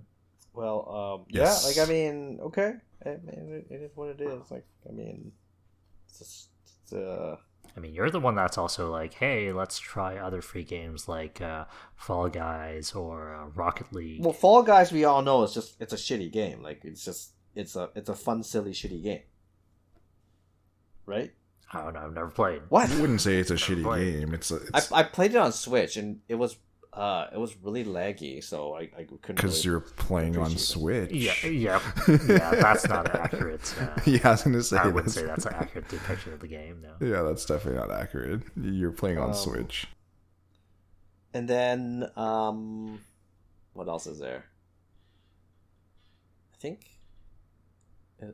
S2: Well,
S3: Yes.
S2: yeah, like I mean, okay, it is what it is. Like I mean, it's just,
S1: I mean, you're the one that's also like, hey, let's try other free games like Fall Guys or Rocket League.
S2: well, Fall Guys we all know it's a shitty game. Like it's a fun, silly, shitty game, right?
S1: I don't know, I've never played.
S2: What?
S3: I wouldn't say it's a shitty
S1: Right.
S3: game. It's
S2: I played it on Switch and it was really laggy, so I couldn't.
S3: because
S2: Really...
S3: you're playing on
S2: appreciate
S3: Switch.
S1: Yeah, that's not accurate.
S3: Yeah, I was gonna say.
S1: I wouldn't
S3: that's-
S1: say that's an accurate depiction of the game. No.
S3: Yeah, that's definitely not accurate. You're playing on
S2: Um,
S3: Switch.
S2: And then, what else is there? I think.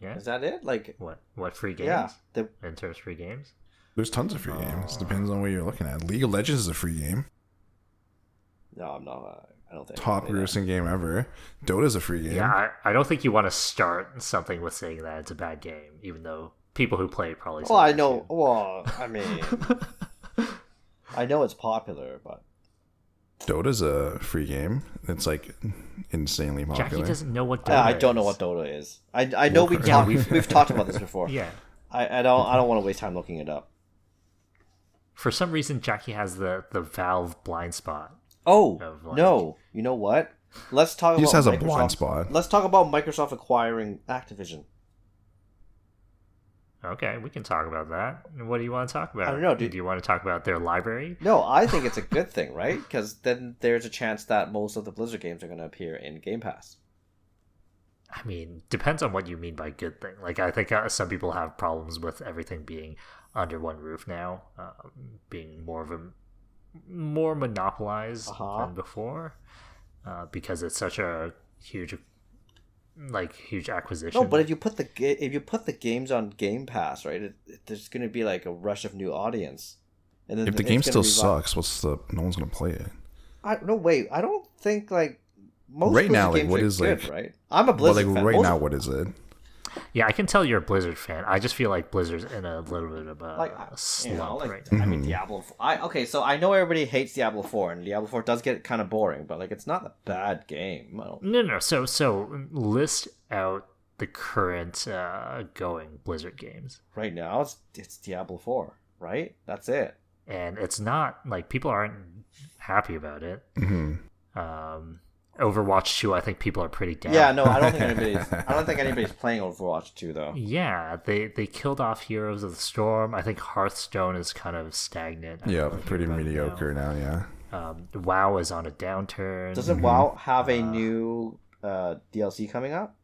S1: Yeah.
S2: Is that it? Like,
S1: What free games?
S2: yeah,
S1: In terms of free games?
S3: There's tons of free games. Depends on what you're looking at. League of Legends is a free game.
S2: no, I'm not. I don't think. I
S3: Top
S2: play that.
S3: grossing game ever. Dota's a free game.
S1: Yeah, I don't think you want to start something with saying that it's a bad game, even though people who play it probably say
S2: Well, I
S1: that
S2: know.
S1: too.
S2: Well, I mean, I know it's popular, but
S3: Dota's a free game. It's like insanely popular.
S1: Jackie doesn't know what Dota
S2: I don't know
S1: is.
S2: what Dota is. I know we
S1: Yeah,
S2: talked. We've talked about this before.
S1: Yeah.
S2: I don't want to waste time looking it up.
S1: For some reason, Jackie has the Valve blind spot.
S2: Oh
S1: Of, like-
S2: no! You know what? Let's talk
S3: He
S2: about
S3: just has a
S2: Microsoft.
S3: blind spot.
S2: Let's talk about Microsoft acquiring Activision.
S1: Okay, we can talk about that. What do you want to talk about?
S2: I don't know, dude.
S1: Do you want to talk about their library?
S2: No, I think it's a good thing, right? Because then there's a chance that most of the Blizzard games are going to appear in Game Pass.
S1: I mean, depends on what you mean by good thing. Like, I think some people have problems with everything being under one roof now, being more monopolized than before, because it's such a huge acquisition.
S2: No, but if you put the games on Game Pass, right, there's going to be like a rush of new audience. And then
S3: if the game still sucks, no one's going to play it. I
S2: don't think like most
S3: right now, like
S2: games
S3: what
S2: are
S3: is
S2: good,
S3: like
S2: right? I'm a Blizzard fan.
S3: Right now, what is it?
S1: Yeah, I can tell you're a Blizzard fan. I just feel like Blizzard's in a little bit of a slump right now.
S2: I mean, Diablo. So I know everybody hates Diablo 4, and Diablo 4 does get kind of boring, but like it's not a bad game.
S1: No. So list out the current going Blizzard games.
S2: Right now, it's Diablo 4, right? That's it.
S1: And it's not like people aren't happy about it.
S3: Mm-hmm.
S1: Overwatch 2, I think people are pretty down.
S2: Yeah, no, I don't think anybody's playing Overwatch 2 though.
S1: Yeah, they killed off Heroes of the Storm. I think Hearthstone is kind of stagnant.
S3: Yeah, pretty mediocre now. Yeah.
S1: WoW is on a downturn.
S2: Doesn't WoW have a new DLC coming up?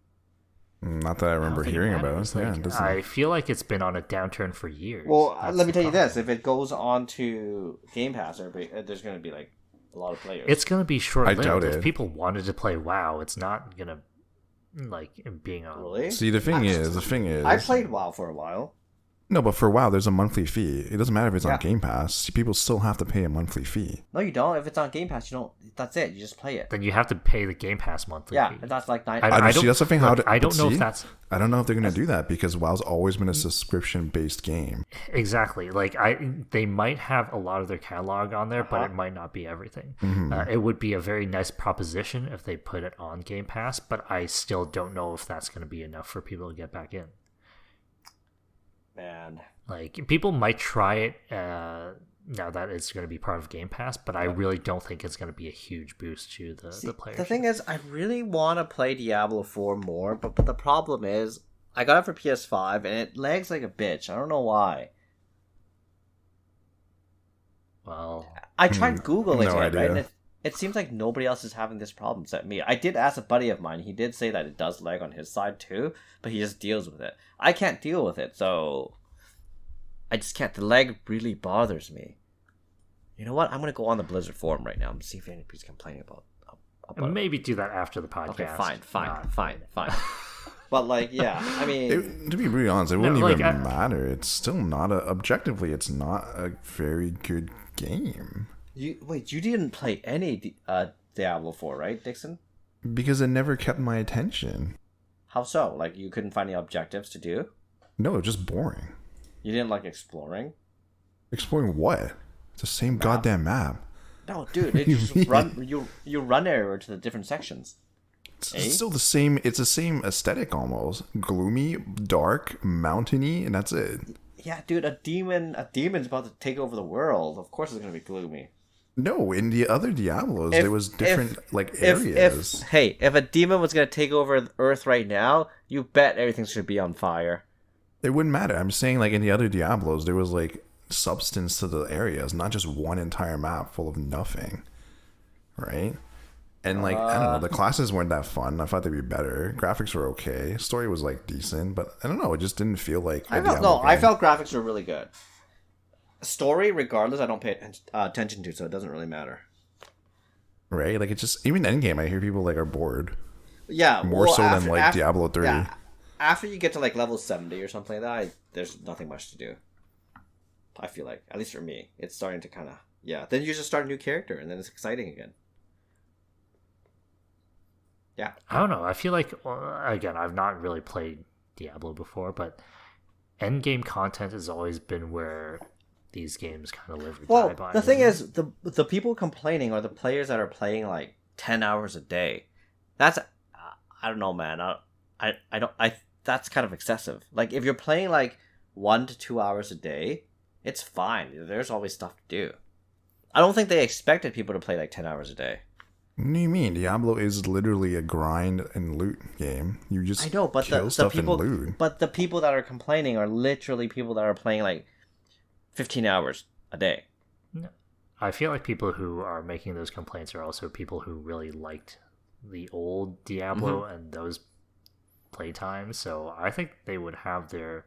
S3: Not that I remember hearing about it.
S1: Like, I feel like it's been on a downturn for years.
S2: Well, let me tell you this: if it goes on to Game Pass, there's going to be like a lot of players.
S1: It's going to be short-lived.
S3: I doubt it.
S1: If people wanted to play WoW, it's not going to like being on.
S2: Really?
S3: See, the thing is,
S2: I played WoW for a while.
S3: No, but for WoW, there's a monthly fee. It doesn't matter if it's on Game Pass. People still have to pay a monthly fee.
S2: No, you don't. If it's on Game Pass, you don't. That's it. You just play it.
S1: Then you have to pay the Game Pass monthly fee.
S2: And that's like $9.
S3: I see. That's the thing.
S1: I don't know if that's.
S3: I don't know if they're going to do that because WoW's always been a subscription-based game.
S1: Exactly. Like they might have a lot of their catalog on there, but it might not be everything.
S3: Mm-hmm.
S1: It would be a very nice proposition if they put it on Game Pass, but I still don't know if that's going to be enough for people to get back in.
S2: Man.
S1: Like, people might try it now that it's going to be part of Game Pass, but I really don't think it's going to be a huge boost to the players.
S2: The thing is, I really want to play Diablo 4 more, but the problem is, I got it for PS5, and it lags like a bitch. I don't know why.
S1: Well,
S2: I tried Googling
S3: no
S2: it,
S3: idea.
S2: right? And it seems like nobody else is having this problem except me. I did ask a buddy of mine. He did say that it does lag on his side too, but he just deals with it. I can't deal with it, so I just can't. The lag really bothers me. You know what? I'm going to go on the Blizzard forum right now and see if anybody's complaining about
S1: maybe do that after the podcast.
S2: Okay, fine. But like, yeah, I mean,
S3: to be really honest, it wouldn't even matter. It's still not objectively, it's not a very good game.
S2: You didn't play any Diablo 4, right, Dixon?
S3: Because it never kept my attention.
S2: How so? Like, you couldn't find any objectives to do?
S3: No, it was just boring.
S2: You didn't like exploring?
S3: Exploring what? It's the same goddamn map.
S2: No, dude, it just you run everywhere to the different sections.
S3: It's still the same. It's the same aesthetic almost. Gloomy, dark, mountainy, and that's it.
S2: Yeah, dude, a demon's about to take over the world. Of course, it's gonna be gloomy.
S3: No, in the other Diablos, there was different areas.
S2: If a demon was gonna take over Earth right now, you bet everything should be on fire.
S3: It wouldn't matter. I'm saying like in the other Diablos, there was like substance to the areas, not just one entire map full of nothing, right? And like I don't know, the classes weren't that fun. I thought they'd be better. Graphics were okay. Story was like decent, but I don't know. It just didn't feel like.
S2: I felt graphics were really good. Story, regardless, I don't pay attention to, so it doesn't really matter.
S3: Right? Like it's just even Endgame. I hear people like are bored.
S2: Yeah,
S3: more so than like Diablo 3.
S2: Yeah, after you get to like level 70 or something like that, there's nothing much to do. I feel like, at least for me, it's starting to kind of Then you just start a new character, and then it's exciting again. Yeah.
S1: I don't know. I feel like, again, I've not really played Diablo before, but endgame content has always been where these games kind of live or die by.
S2: The thing is, the people complaining are the players that are playing like 10 hours a day. That's, I don't know, man. That's kind of excessive. Like, if you're playing like 1 to 2 hours a day, it's fine. There's always stuff to do. I don't think they expected people to play like 10 hours a day.
S3: What do you mean? Diablo is literally a grind and loot game. You just kill stuff and loot.
S2: But the people that are complaining are literally people that are playing like 15 hours a day.
S1: No. I feel like people who are making those complaints are also people who really liked the old Diablo, and those playtime, so I think they would have their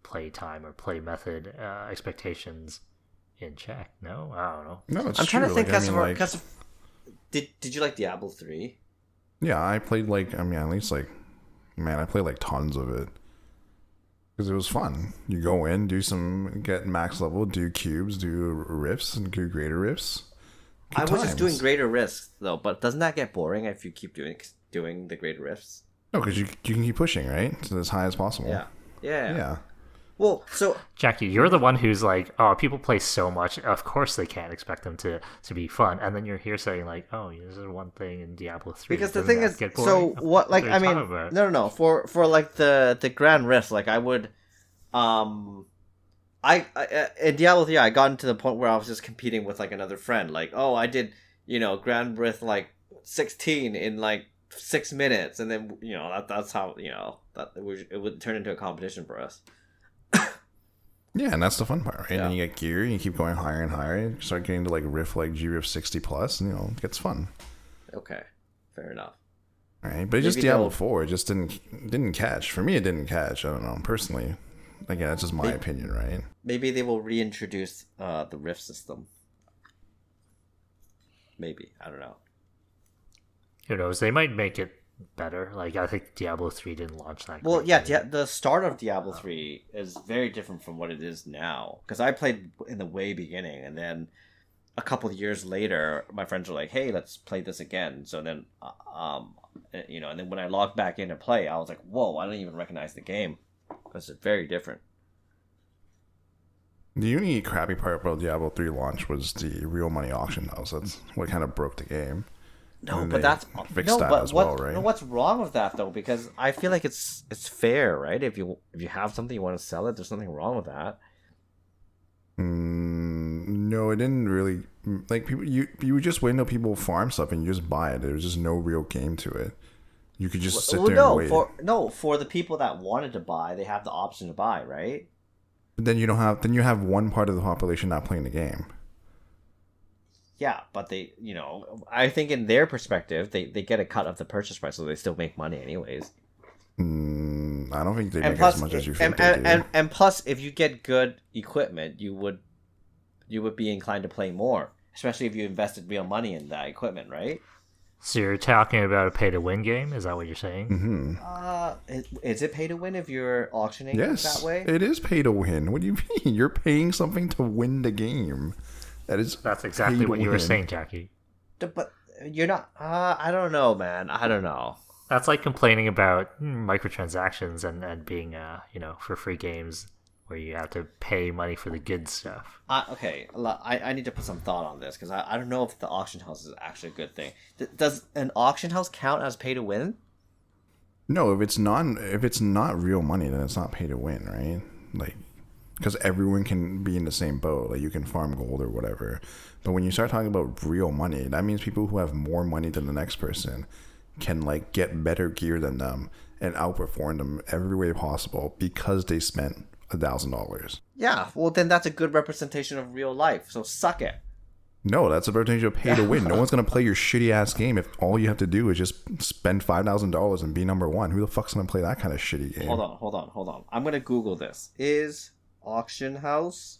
S1: playtime or play method expectations in check. No, I don't know.
S3: No, it's
S2: I'm trying
S3: true.
S2: to think
S3: Like,
S2: because did you like Diablo 3?
S3: yeah, I played like at least like I played like tons of it because it was fun. You go in, get max level, do cubes, do rifts, and do greater rifts.
S2: I was just doing greater rifts though, but doesn't that get boring if you keep doing the greater rifts?
S3: No, because you can keep pushing, right, to as high as possible.
S2: Yeah. Well, so
S1: Jackie, you're the one who's like, oh, people play so much, of course they can't expect them to be fun, and then you're here saying like, oh, this is one thing in Diablo 3.
S2: Because the thing is, so what? Like, I mean, no. For like the grand rift, like I would, I in Diablo 3, I got into the point where I was just competing with like another friend. Like, oh, I did, grand rift like 16 in like 6 minutes, and then that's how it would turn into a competition for us.
S3: Yeah, and that's the fun part, right?
S2: Yeah.
S3: And you get gear, and you keep going higher and higher. You start getting to like riff, like G-Riff 60 plus, and it gets fun.
S2: Okay, fair enough.
S3: All right, but it just Diablo 4, it just didn't catch. For me, it didn't catch. I don't know, personally. Again, that's just my opinion, right?
S2: Maybe they will reintroduce the rift system. Maybe, I don't know.
S1: Who knows? They might make it better. Like, I think Diablo 3 didn't launch that.
S2: Well, yeah, the start of Diablo 3 is very different from what it is now. Because I played in the way beginning, and then a couple of years later, my friends were like, "Hey, let's play this again." So then, and then when I logged back in to play, I was like, "Whoa, I don't even recognize the game," because it's very different.
S3: The only crappy part about Diablo 3 launch was the real money auction house. That's what kind of broke the game.
S2: No, but that's
S3: fixed that as well, right?
S2: What's wrong with that though? Because I feel like it's fair, right? If you have something you want to sell it, there's nothing wrong with that.
S3: No, it didn't really. Like people, you would just wait until people farm stuff and you just buy it. There was just no real game to it. You could just sit there and wait.
S2: For the people that wanted to buy, they have the option to buy, right?
S3: But then you don't have. Then you have one part of the population not playing the game.
S2: Yeah, but they, I think in their perspective, they get a cut of the purchase price, so they still make money anyways.
S3: I don't think they make as much as you think they do.
S2: And plus, if you get good equipment, you would be inclined to play more, especially if you invested real money in that equipment, right?
S1: So you're talking about a pay-to-win game? Is that what you're saying?
S3: Mm-hmm.
S2: Is it pay-to-win if you're auctioning that way?
S3: It is pay-to-win. What do you mean? You're paying something to win the game.
S1: That's exactly what you were saying, Jackie.
S2: But you're not. I don't know, man. I don't know.
S1: That's like complaining about microtransactions and being, for free games where you have to pay money for the good stuff.
S2: Okay, I need to put some thought on this because I don't know if the auction house is actually a good thing. Does an auction house count as pay to win?
S3: No, if it's not real money, then it's not pay to win, right? Like. Because everyone can be in the same boat. Like, you can farm gold or whatever. But when you start talking about real money, that means people who have more money than the next person can, like, get better gear than them and outperform them every way possible because they spent $1,000.
S2: Yeah, well, then that's a good representation of real life. So suck it.
S3: No, that's a representation of pay to win. No one's going to play your shitty-ass game if all you have to do is just spend $5,000 and be number one. Who the fuck's going to play that kind of shitty game?
S2: Hold on. I'm going to Google this. Is auction house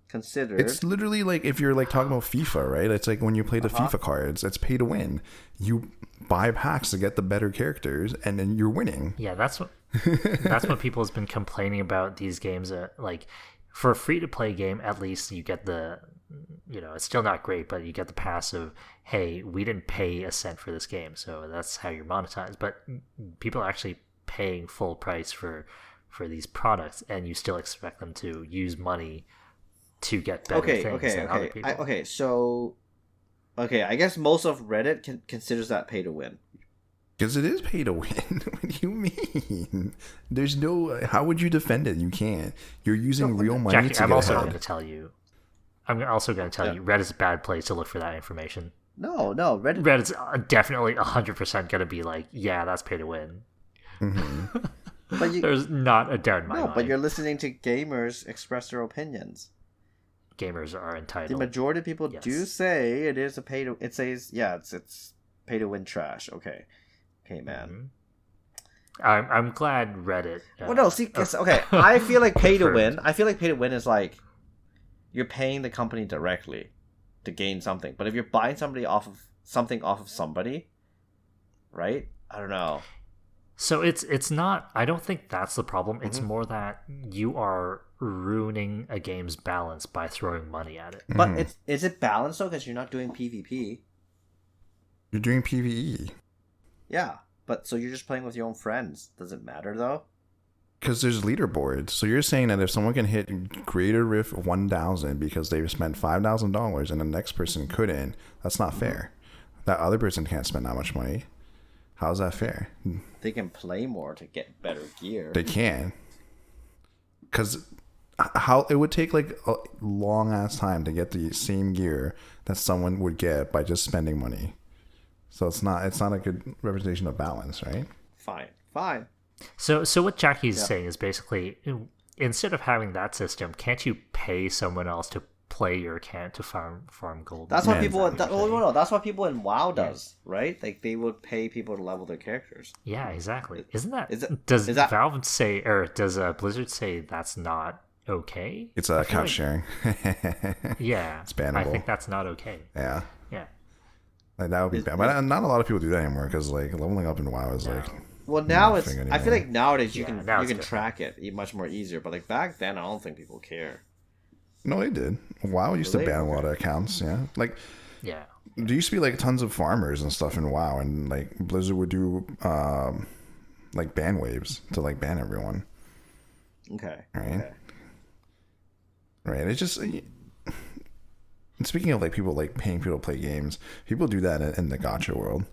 S2: considered?
S3: It's literally like if you're like talking about FIFA, right? It's like when you play the FIFA cards, it's pay to win. You buy packs to get the better characters, and then you're winning.
S1: Yeah, that's what people has been complaining about these games. Like for a free to play game, at least you get the, it's still not great, but you get the passive. Hey, we didn't pay a cent for this game, so that's how you're monetized. But people are actually paying full price for these products, and you still expect them to use money to get better things than other people.
S2: I guess most of Reddit considers that pay to win.
S3: Because it is pay to win. What do you mean? There's no. How would you defend it? You can't. You're using real money.
S1: Jackie,
S3: to
S1: I'm
S3: get
S1: also
S3: ahead.
S1: going to tell you. I'm also going to tell you, Reddit's a bad place to look for that information.
S2: No, Reddit.
S1: Reddit's definitely 100% going to be like, yeah, that's pay to win.
S3: Mm-hmm.
S2: But
S1: there's not a doubt in my mind.
S2: No, but you're listening to gamers express their opinions.
S1: Gamers are entitled.
S2: The majority of people do say it says it's pay to win trash. Okay, man.
S1: I'm glad Reddit.
S2: Well, no, see, okay. I feel like pay to
S1: confirmed.
S2: win. I feel like pay to win is like you're paying the company directly to gain something. But if you're buying somebody off of somebody, right? I don't know.
S1: So it's not. I don't think that's the problem. It's more that you are ruining a game's balance by throwing money at it.
S2: But is it balanced though? Because you're not doing PvP.
S3: You're doing PvE.
S2: Yeah, but so you're just playing with your own friends. Does it matter though?
S3: Because there's leaderboards. So you're saying that if someone can hit Greater Rift 1000 because they've spent $5,000 and the next person couldn't, that's not fair. That other person can't spend that much money. How's that fair?
S2: They can play more to get better gear.
S3: They can. Because how it would take like a long ass time to get the same gear that someone would get by just spending money. So it's not a good representation of balance, right?
S2: Fine.
S1: So what Jackie's saying is basically, instead of having that system, can't you pay someone else to play your account to farm gold?
S2: That's what people. That's what people in WoW does, right? Like they would pay people to level their characters.
S1: Yeah, exactly. Isn't that?
S2: Is that
S1: Valve say, or does Blizzard say that's not okay?
S3: It's account sharing.
S1: Yeah,
S3: it's bannable.
S1: I think that's not okay.
S3: Yeah.
S1: Yeah.
S3: Like that would be bad. But not a lot of people do that anymore because like leveling up in WoW is like.
S2: Well, now it's.
S3: nothing
S2: I feel
S3: anymore.
S2: like nowadays you
S1: Yeah,
S2: can
S1: now it's different.
S2: track it much more easier. But like back then, I don't think people care.
S3: No, they did. WoW used
S2: Really?
S3: to ban a lot of accounts. Yeah, like
S1: Yeah.
S3: there used to be like tons of farmers and stuff in WoW, and like Blizzard would do like ban waves to like ban everyone.
S2: Okay.
S3: Right.
S2: Okay.
S3: Right. It's just. And speaking of like people like paying people to play games, people do that in the gacha world.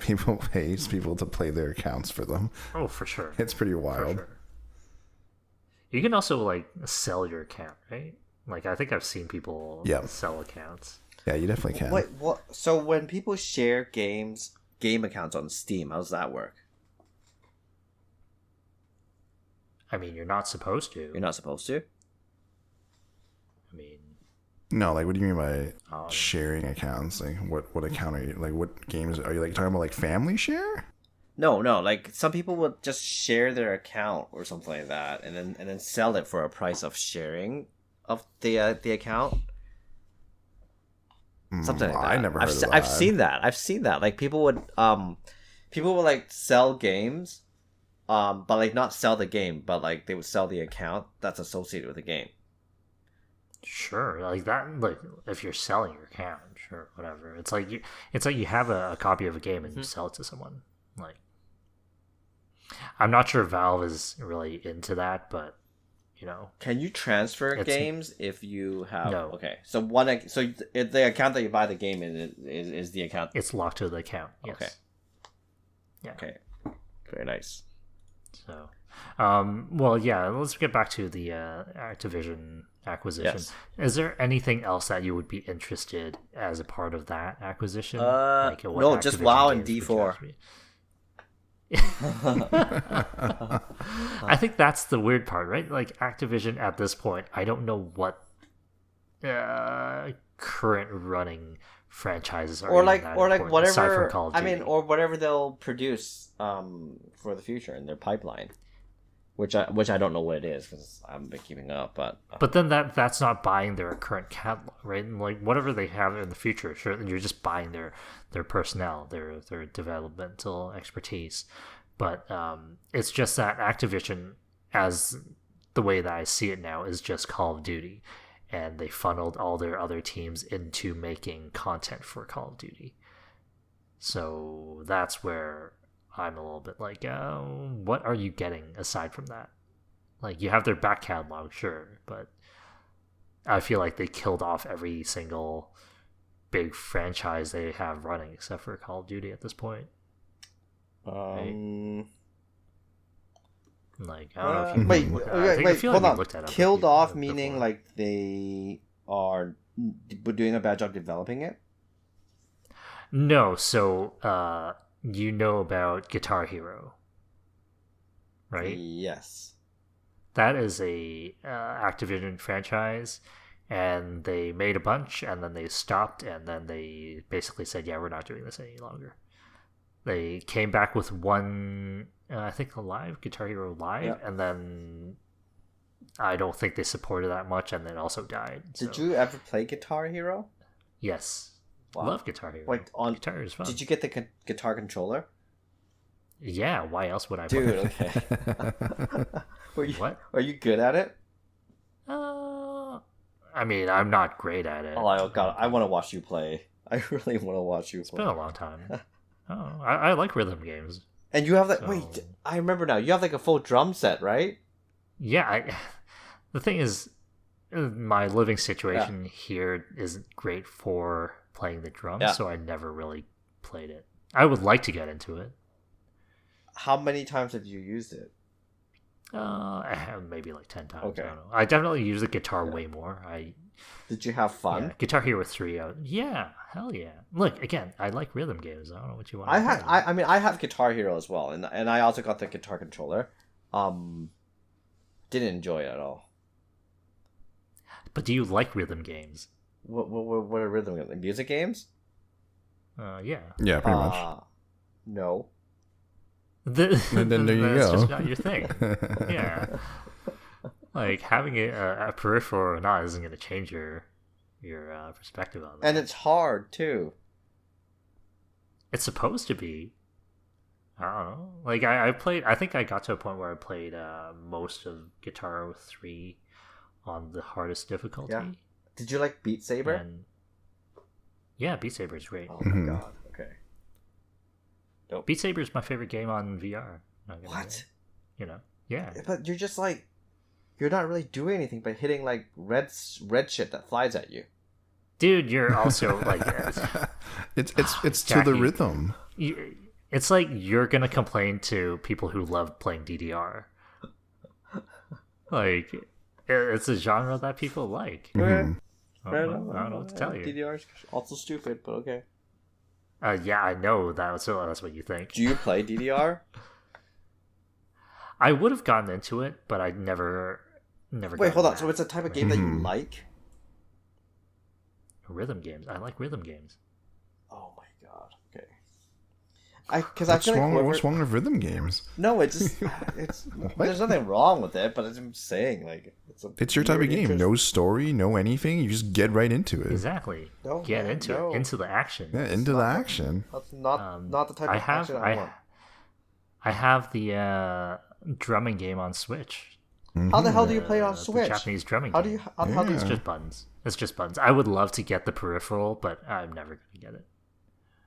S3: People pay people to play their accounts for them.
S1: Oh, for sure.
S3: It's pretty
S1: For
S3: wild.
S1: sure. You can also like sell your account, right? Like I think I've seen people sell accounts.
S3: Yeah, you definitely can.
S2: Wait, what? So when people share game accounts on Steam, how does that work?
S1: I mean, you're not supposed to.
S2: You're not supposed to.
S1: I mean,
S3: No, like what do you mean by
S1: Oh.
S3: sharing accounts? Like what account are you like what games are you like talking about like family share?
S2: No. Like some people would just share their account or something like that, and then sell it for a price of sharing of the account. Something like that.
S3: I never heard of that.
S2: I've seen that. Like people would like sell games, but like not sell the game, but like they would sell the account that's associated with the game.
S1: sure, like that. Like if you're selling your account, sure, whatever. It's like you have a copy of a game and you sell it to someone. Like, I'm not sure Valve is really into that, but you know,
S2: Can you transfer
S1: It's-
S2: games if you have?
S1: No.
S2: Okay, so the account that you buy the game in is the account.
S1: it's locked to the account. Yes.
S2: Okay.
S1: Yeah.
S2: Okay, very nice.
S1: So, well, yeah. Let's get back to the Activision acquisition.
S2: Yes.
S1: Is there anything else that you would be interested as a part of that acquisition? What
S2: no, just
S1: Activision
S2: WoW and
S1: games would
S2: D4.
S1: you actually- I think that's the weird part, right? Like Activision at this point, I don't know what current running franchises are
S2: Or
S1: even
S2: like
S1: that
S2: or like
S1: important, aside
S2: whatever.
S1: from Call of
S2: I
S1: Duty.
S2: mean, or whatever they'll produce for the future in their pipeline, which I don't know what it is because I haven't been keeping up.
S1: But then that's not buying their current catalog, right? And like whatever they have in the future, sure, you're just buying their personnel, their developmental expertise. But it's just that Activision, as the way that I see it now, is just Call of Duty, and they funneled all their other teams into making content for Call of Duty. So that's where I'm a little bit like, what are you getting aside from that? Like, you have their back catalog, sure, but I feel like they killed off every single big franchise they have running except for Call of Duty at this point. Like, I don't know if you
S2: wait,
S1: look I feel
S2: hold
S1: like you
S2: on.
S1: looked at it
S2: Killed off
S1: before.
S2: meaning like they are doing a bad job developing it.
S1: No, so you know about Guitar Hero, right?
S2: Yes.
S1: That is a Activision franchise, and they made a bunch, and then they stopped, and then they basically said, "Yeah, we're not doing this any longer." They came back with one I think Guitar Hero Live,
S2: Yeah.
S1: and then I don't think they supported that much, and then also died.
S2: Did
S1: so-
S2: you ever play Guitar Hero?
S1: Yes.
S2: Wow.
S1: Love Guitar Hero.
S2: Like
S1: Guitar is fun.
S2: Did you get the guitar controller?
S1: Yeah, why else would I
S2: Dude,
S1: play?
S2: okay.
S1: What?
S2: Are you good at it?
S1: I mean, I'm not great at it.
S2: Oh God, I want to watch you play. I really want to watch you
S1: It's
S2: play.
S1: been a long time. I like rhythm games.
S2: And you have that.
S1: So-
S2: Wait, I remember now. You have like a full drum set, right?
S1: Yeah, the thing is, my living situation here isn't great for playing the drums,
S2: Yeah.
S1: so I never really played it. I would like to get into it.
S2: How many times have you used it?
S1: I have maybe like 10 times.
S2: Okay.
S1: I don't know. I definitely use the guitar way more.
S2: Did you have fun?
S1: Yeah, Guitar Hero 3. Yeah, hell yeah. Look, again, I like rhythm games. I don't know what you want.
S2: I mean, I have Guitar Hero as well, and I also got the guitar controller. Didn't enjoy it at all.
S1: But do you like rhythm games?
S2: What are rhythm games? Like music games?
S1: Yeah.
S3: Yeah, pretty much.
S2: No.
S1: Then
S3: there you
S1: that's
S3: go.
S1: just not your thing. Yeah. Like having a peripheral or not isn't going to change your perspective on that.
S2: And it's hard too.
S1: It's supposed to be. I don't know. Like I played. I think I got to a point where I played most of Guitar Hero 3 on the hardest difficulty.
S2: Yeah. Did you like Beat Saber?
S1: And yeah, Beat Saber is great.
S2: Oh my god. Okay.
S1: Beat Saber is my favorite game on VR. Not gonna lie.
S2: What?
S1: You know? Yeah.
S2: But you're just like, you're not really doing anything but hitting like red shit that flies at you.
S1: Dude, you're also like
S3: it's to the
S1: Jackie.
S3: rhythm.
S1: It's like you're gonna complain to people who love playing DDR. Like, it's a genre that people like.
S3: Mhm.
S1: I don't know what to tell you.
S2: DDR is also stupid, but okay.
S1: Yeah, I know that's what you think.
S2: Do you play DDR?
S1: I would have gotten into it, but I never.
S2: Wait, hold on. So it's a type of game that you like?
S1: Rhythm games. I like rhythm games.
S2: Oh my god. Okay. Because I feel like
S3: What's wrong with rhythm games?
S2: No, it's just there's nothing wrong with it, but I'm saying like
S3: It's your type of
S2: weird
S3: game.
S2: interest.
S3: No story, no anything. You just get right into it.
S1: Exactly.
S2: No,
S1: Get
S2: man,
S1: into
S2: no.
S1: it, into the action.
S3: Yeah, into the action.
S2: That's not the type
S1: I
S2: of
S1: have
S2: action I want.
S1: I have the drumming game on Switch.
S2: How the hell do you play it on
S1: The
S2: Switch?
S1: Japanese drumming
S2: How
S1: game.
S2: do you? How do you?
S1: It's just buttons. It's just buttons. I would love to get the peripheral, but I'm never gonna get it.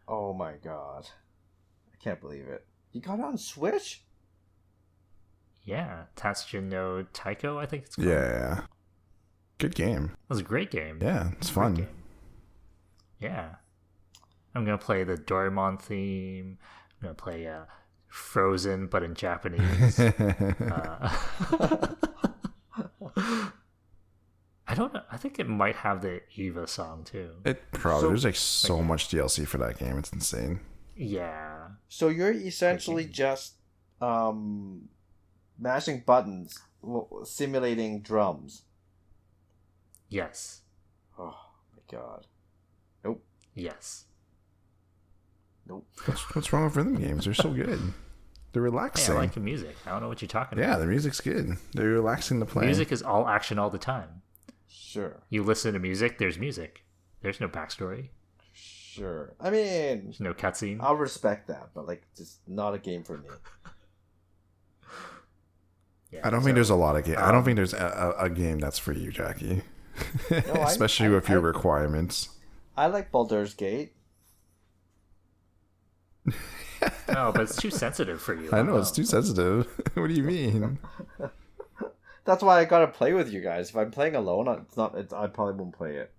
S2: Oh my god! I can't believe it. You got it on Switch?
S1: Yeah, Tatsujin no Taiko, I think it's called.
S3: Yeah. Good game.
S1: It was a great game.
S3: Yeah, it's
S1: Great
S3: fun.
S1: game. Yeah. I'm gonna play the Doraemon theme. I'm gonna play Frozen, but in Japanese. I don't know. I think it might have the Eva song too.
S3: It probably there's like so much DLC for that game. It's insane.
S1: Yeah.
S2: So you're essentially just mashing buttons, simulating drums.
S1: Yes.
S2: Oh my god! Nope.
S1: Yes.
S2: Nope.
S3: What's wrong with rhythm games? They're so good. They're
S1: Hey,
S3: relaxing.
S1: I like the music. I don't know what you're talking
S3: Yeah,
S1: about.
S3: the music's good. They're relaxing to play.
S1: Music is all action all the time.
S2: Sure.
S1: You listen to music, there's music. There's no backstory.
S2: Sure. I mean,
S1: There's no cutscene.
S2: I'll respect that, but like, it's not a game for me.
S1: Yeah,
S3: I don't
S1: so-
S3: think there's a lot of game. I don't think there's a game that's for you, Jackie. Especially with your requirements.
S2: I like Baldur's Gate.
S1: No, but it's too sensitive for you.
S3: I know it's too sensitive. What do you mean?
S2: That's why I gotta play with you guys. If I'm playing alone, I probably won't play it.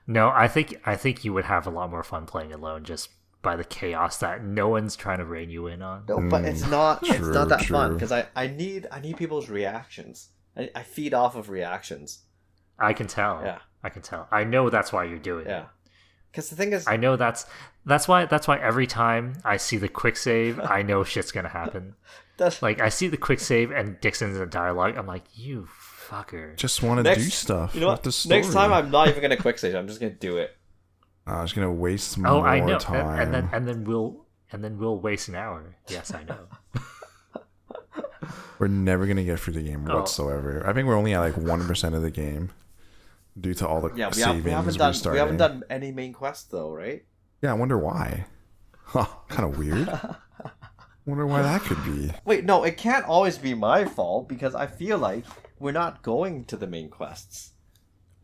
S1: No, I think you would have a lot more fun playing alone just by the chaos that no one's trying to rein you in on.
S2: No, but it's not. It's
S3: true,
S2: not that fun
S3: true.
S2: because I need people's reactions. I feed off of reactions.
S1: I can tell.
S2: Yeah.
S1: I can tell. I know that's why you're doing
S2: Yeah.
S1: it.
S2: Because the thing is,
S1: I know that's why every time I see the quick save, I know shit's gonna happen.
S2: that's
S1: Like I see the quick save and Dixon's in dialogue, I'm like, you fucker.
S3: Just want to do stuff.
S2: You know
S3: with
S2: what?
S3: the story.
S2: Next time, I'm not even gonna quick save. I'm just gonna do it.
S3: I'm just gonna waste
S1: Oh,
S3: more
S1: I know.
S3: time.
S1: And then and then we'll waste an hour. Yes, I know.
S3: We're never gonna get through the game whatsoever. I think we're only at like 1% of the game due to all the savings restarting.
S2: We haven't done any main quests though, right?
S3: Yeah, I wonder why. Huh, kind of weird. Wonder why that could be.
S2: Wait, no, it can't always be my fault because I feel like we're not going to the main quests.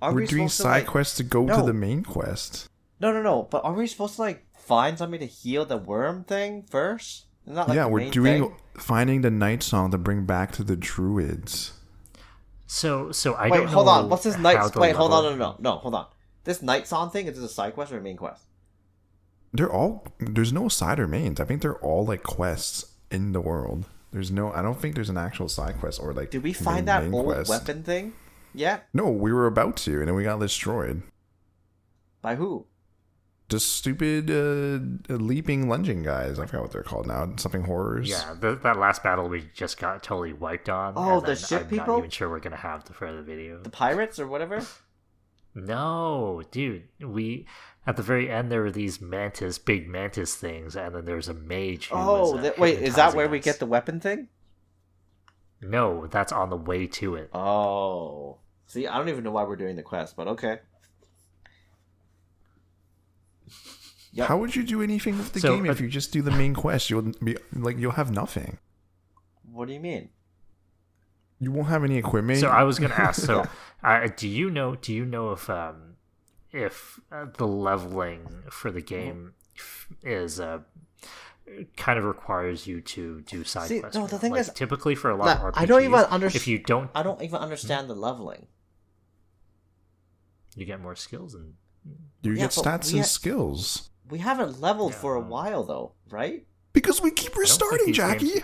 S3: We're doing side quests to go to the main quest.
S2: No. But are we supposed to like find somebody to heal the worm thing first? Not like
S3: we're doing finding the night song to bring back to the druids.
S1: So I
S2: wait,
S1: don't know.
S2: Hold on. What's this night? Wait,
S1: level...
S2: hold on. No, hold on. This night song thing, is this a side quest or a main quest?
S3: There's no side or mains. I think they're all like quests in the world. I don't think there's an actual side quest or like.
S2: Did we find that old
S3: quest.
S2: weapon thing? Yeah.
S3: No, we were about to, and then we got destroyed.
S2: By who?
S3: The stupid leaping lunging guys. I forgot what they're called now. Something horrors.
S1: Yeah, that last battle we just got totally wiped on.
S2: Oh, the ship people?
S1: I'm not even sure we're gonna have the further video.
S2: The pirates or whatever?
S1: No, dude. At the very end there were these big mantis things, and then there's a mage who
S2: wait, is that where we get the weapon thing?
S1: No, that's on the way to it.
S2: Oh. See, I don't even know why we're doing the quest, but okay.
S3: Yep. How would you do anything with the game if you just do the main quest? You'll have nothing.
S2: What do you mean?
S3: You won't have any equipment.
S1: So I was going to ask. So, do you know if the leveling for the game is kind of requires you to do side quests?
S2: No, the thing is,
S1: typically for a lot of RPGs,
S2: I don't even understand.
S1: If you don't,
S2: I don't even understand the leveling.
S1: You get more skills and
S3: you get stats and skills.
S2: We haven't leveled for a while though, right?
S3: Because we keep restarting, Jackie.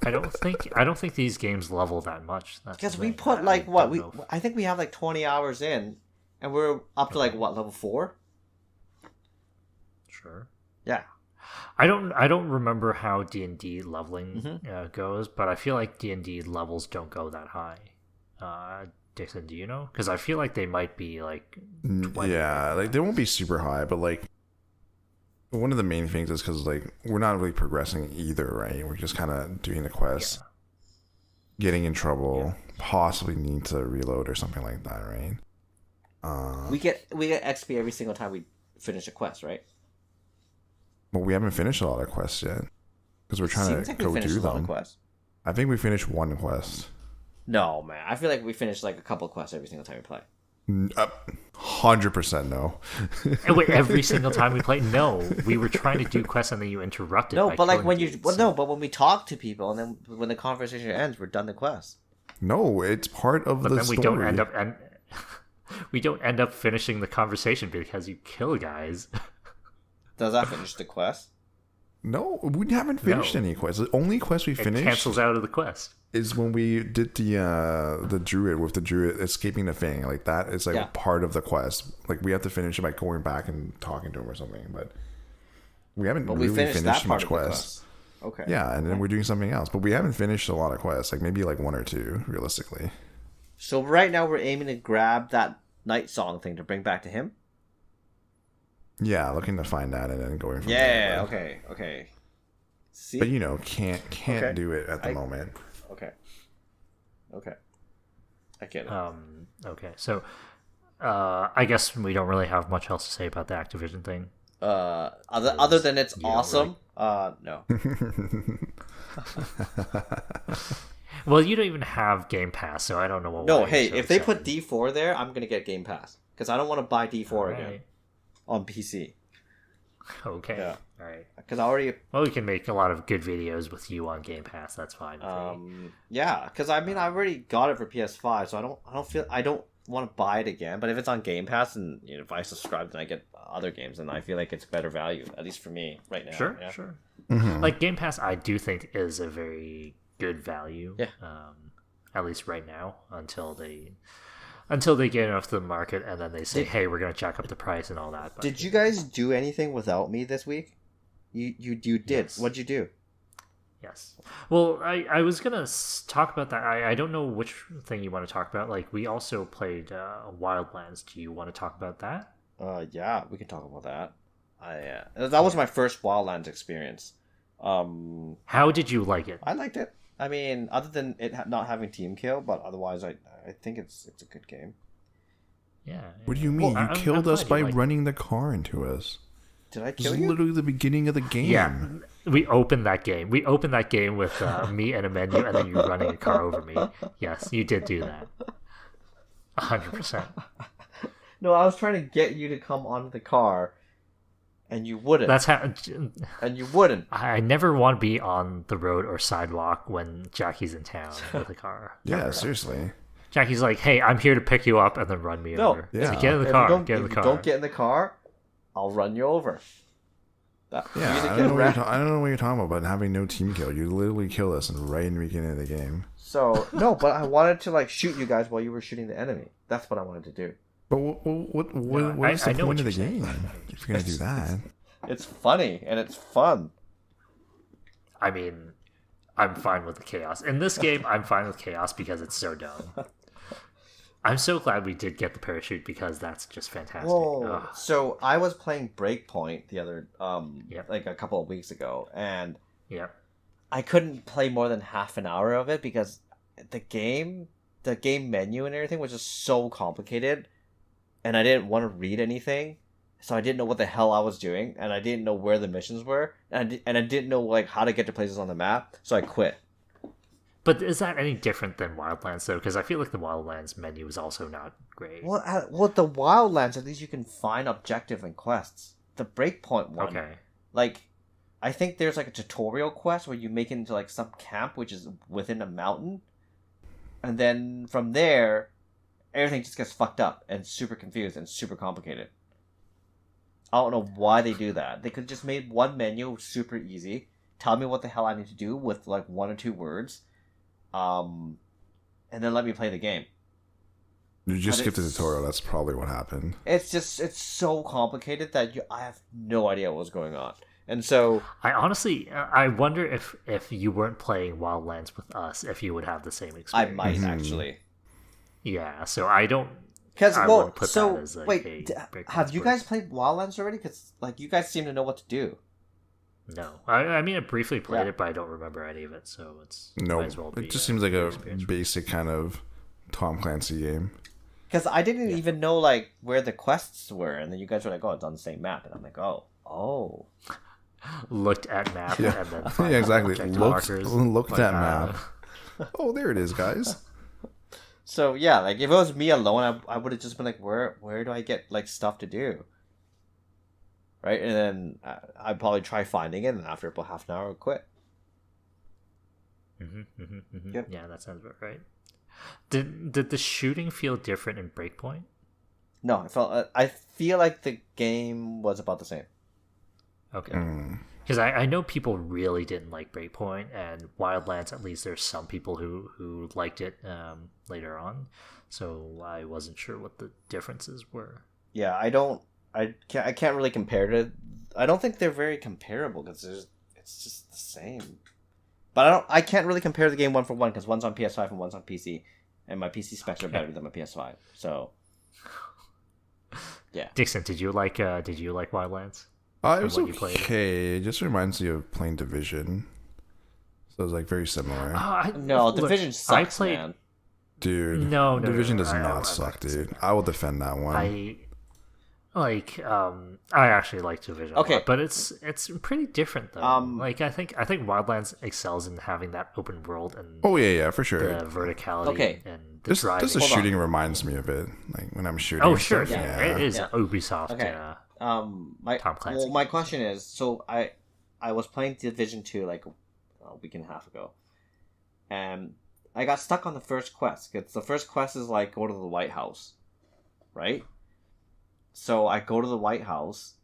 S1: I don't think these games level that much.
S2: Because we put like what I think we have like 20 hours in, and we're up to like what, level 4?
S1: Sure.
S2: Yeah.
S1: I don't remember how D&D leveling goes, but I feel like D&D levels don't go that high. Dixon, do you know? Because I feel like they might be like 20.
S3: Yeah, like they won't be super high, but like one of the main things is because like we're not really progressing either, right? We're just kind of doing the quest, getting in trouble, possibly need to reload or something like that, right?
S2: We get XP every single time we finish a quest, right?
S3: Well, we haven't finished a lot of quests yet because we're trying to go do them. I think we finished one quest.
S2: No, man. I feel like we finish like a couple of quests every single time we play.
S3: 100% no.
S1: And wait, every single time we play? No, we were trying to do quests and then you interrupted.
S2: No, but like when but when we talk to people and then when the conversation ends, we're done the quest.
S3: No, it's part of the story.
S1: We don't end up finishing the conversation because you kill guys.
S2: Does that finish the quest?
S3: No, we haven't finished any quests. The only quest we finished
S1: cancels out of the quest
S3: is when we did the druid with the druid escaping the thing. Like that is like part of the quest. Like we have to finish it by going back and talking to him or something. But we haven't finished much quests.
S2: Okay.
S3: Yeah, and then we're doing something else. But we haven't finished a lot of quests. Like maybe like one or two, realistically.
S2: So right now we're aiming to grab that night song thing to bring back to him.
S3: Yeah, looking to find that and then going from there.
S2: Yeah, okay. See?
S3: But can't do it at the moment.
S2: Okay. I get it.
S1: Okay, so I guess we don't really have much else to say about the Activision thing.
S2: Other than it's awesome. Really... no.
S1: Well, you don't even have Game Pass, so I don't know what.
S2: No, hey, if they put D4 there, I'm gonna get Game Pass because I don't want to buy D4 again on PC.
S1: Okay.
S2: Yeah.
S1: All right.
S2: Because I already.
S1: Well, we can make a lot of good videos with you on Game Pass. That's fine.
S2: Yeah, because I mean, I already got it for PS5, so I don't want to buy it again. But if it's on Game Pass and if I subscribe, then I get other games, and I feel like it's better value, at least for me right now.
S1: Sure.
S3: Mm-hmm.
S1: Like Game Pass, I do think is a very good value.
S2: Yeah.
S1: At least right now, until they get enough to the market, and then they say, "Hey, we're going to jack up the price and all that." But,
S2: did you guys do anything without me this week? You did. Yes. What'd you do?
S1: Yes. Well, I was going to talk about that. I don't know which thing you want to talk about. Like, we also played Wildlands. Do you want to talk about that?
S2: Yeah, we can talk about that. That was my first Wildlands experience.
S1: How did you like it?
S2: I liked it. I mean, other than it not having team kill, but otherwise, I think it's a good game.
S1: Yeah.
S3: What do you mean?
S1: Well,
S3: you killed us by
S1: like...
S3: running the car into us.
S2: Did I
S3: This
S2: kill
S3: is
S2: you?
S3: literally the beginning of the game.
S1: Yeah, we opened that game. We opened that game with me and a menu, and then you running a car over me. Yes, you did do that. 100%.
S2: No, I was trying to get you to come onto the car, and you wouldn't.
S1: That's how.
S2: And you wouldn't.
S1: I never want to be on the road or sidewalk when Jackie's in town with a car.
S3: Yeah, seriously.
S1: Jackie's like, "Hey, I'm here to pick you up," and then run me over.
S3: Yeah.
S1: It's like, get in the
S2: If
S1: car.
S2: you don't,
S1: Get in the
S2: if
S1: car.
S2: you don't get in the car, I'll run you over.
S3: Yeah, I don't know what you're talking about having no team kill. You literally kill us right in the beginning of the game.
S2: So no, but I wanted to shoot you guys while you were shooting the enemy. That's what I wanted to do.
S3: But what is the point of the game if you're gonna do that?
S2: It's funny and it's fun.
S1: I mean, I'm fine with the chaos. In this game, I'm fine with chaos because it's so dumb. I'm so glad we did get the parachute because that's just fantastic.
S2: Whoa. So I was playing Breakpoint the other
S1: Yep.
S2: like a couple of weeks ago, and
S1: Yeah.
S2: I couldn't play more than half an hour of it because the game menu and everything was just so complicated, and I didn't want to read anything, so I didn't know what the hell I was doing, and I didn't know where the missions were, and I didn't know how to get to places on the map, so I quit.
S1: But is that any different than Wildlands, though? Because I feel like the Wildlands menu is also not great.
S2: Well, the Wildlands, at least you can find objective and quests. The Breakpoint one,
S1: Okay.
S2: I think there's a tutorial quest where you make it into some camp which is within a mountain, and then from there, everything just gets fucked up and super confused and super complicated. I don't know why they do that. They could just made one menu super easy. Tell me what the hell I need to do with 1 or 2 words. And then let me play the game.
S3: You just skipped the tutorial. That's probably what happened.
S2: It's so complicated that I have no idea what was going on. And so
S1: I honestly, I wonder if you weren't playing Wildlands with us, if you would have the same
S2: I
S1: experience.
S2: might actually.
S1: Yeah, so I don't.
S2: Because
S1: I won't put that as
S2: wait,
S1: a
S2: have you guys played Wildlands already? Because you guys seem to know what to do.
S1: No, I mean I briefly played
S2: Yeah.
S1: it, but I don't remember any of it. So it's
S3: No,
S1: might as well be,
S3: it just seems like a
S1: experience.
S3: basic kind of Tom Clancy game.
S2: Because I didn't even know where the quests were, and then you guys were like, "Oh, it's on the same map," and I'm like, "Oh."
S1: Looked at map
S3: Yeah,
S1: and then found
S3: yeah, exactly.
S1: object
S3: Looked
S1: markers.
S3: at map. Oh, there it is, guys.
S2: So yeah, if it was me alone, I would have just been like, "Where do I get stuff to do?" Right, and then I'd probably try finding it, and after about half an hour, I'd quit. Yep.
S1: Yeah, that sounds about right. Did the shooting feel different in Breakpoint?
S2: No, I feel like the game was about the same.
S1: Okay.
S3: Mm.
S1: Because I know people really didn't like Breakpoint, and Wildlands, at least there's some people who liked it later on. So I wasn't sure what the differences were.
S2: Yeah, I can't really compare to. I don't think they're very comparable because it's just the same. But I can't really compare the game one for one because one's on PS5 and one's on PC, and my PC specs are better than my PS5. So, yeah.
S1: Dixon, did you like Wildlands?
S3: It was
S1: what you played?
S3: okay. It just reminds me of playing Division. So it's very similar.
S2: No, Division sucks, man.
S3: Dude,
S1: No,
S3: Division does
S1: I
S3: not suck, dude. I will defend that one.
S1: I actually like Division a
S2: Okay.
S1: lot, but it's pretty different though. I think Wildlands excels in having that open world and
S3: Oh yeah, for sure.
S1: the verticality
S2: Okay.
S1: and the
S3: Just
S1: driving.
S3: the
S2: Hold on.
S3: shooting reminds me of it, like when I'm shooting.
S1: Oh
S3: and
S1: sure,
S3: stuff,
S1: yeah, it is
S2: Yeah.
S1: Ubisoft.
S2: Okay.
S1: Tom Clancy.
S2: Well, my question is, so I was playing Division 2 a week and a half ago, and I got stuck on the first quest. 'Cause the first quest is go to the White House, right? So I go to the White House,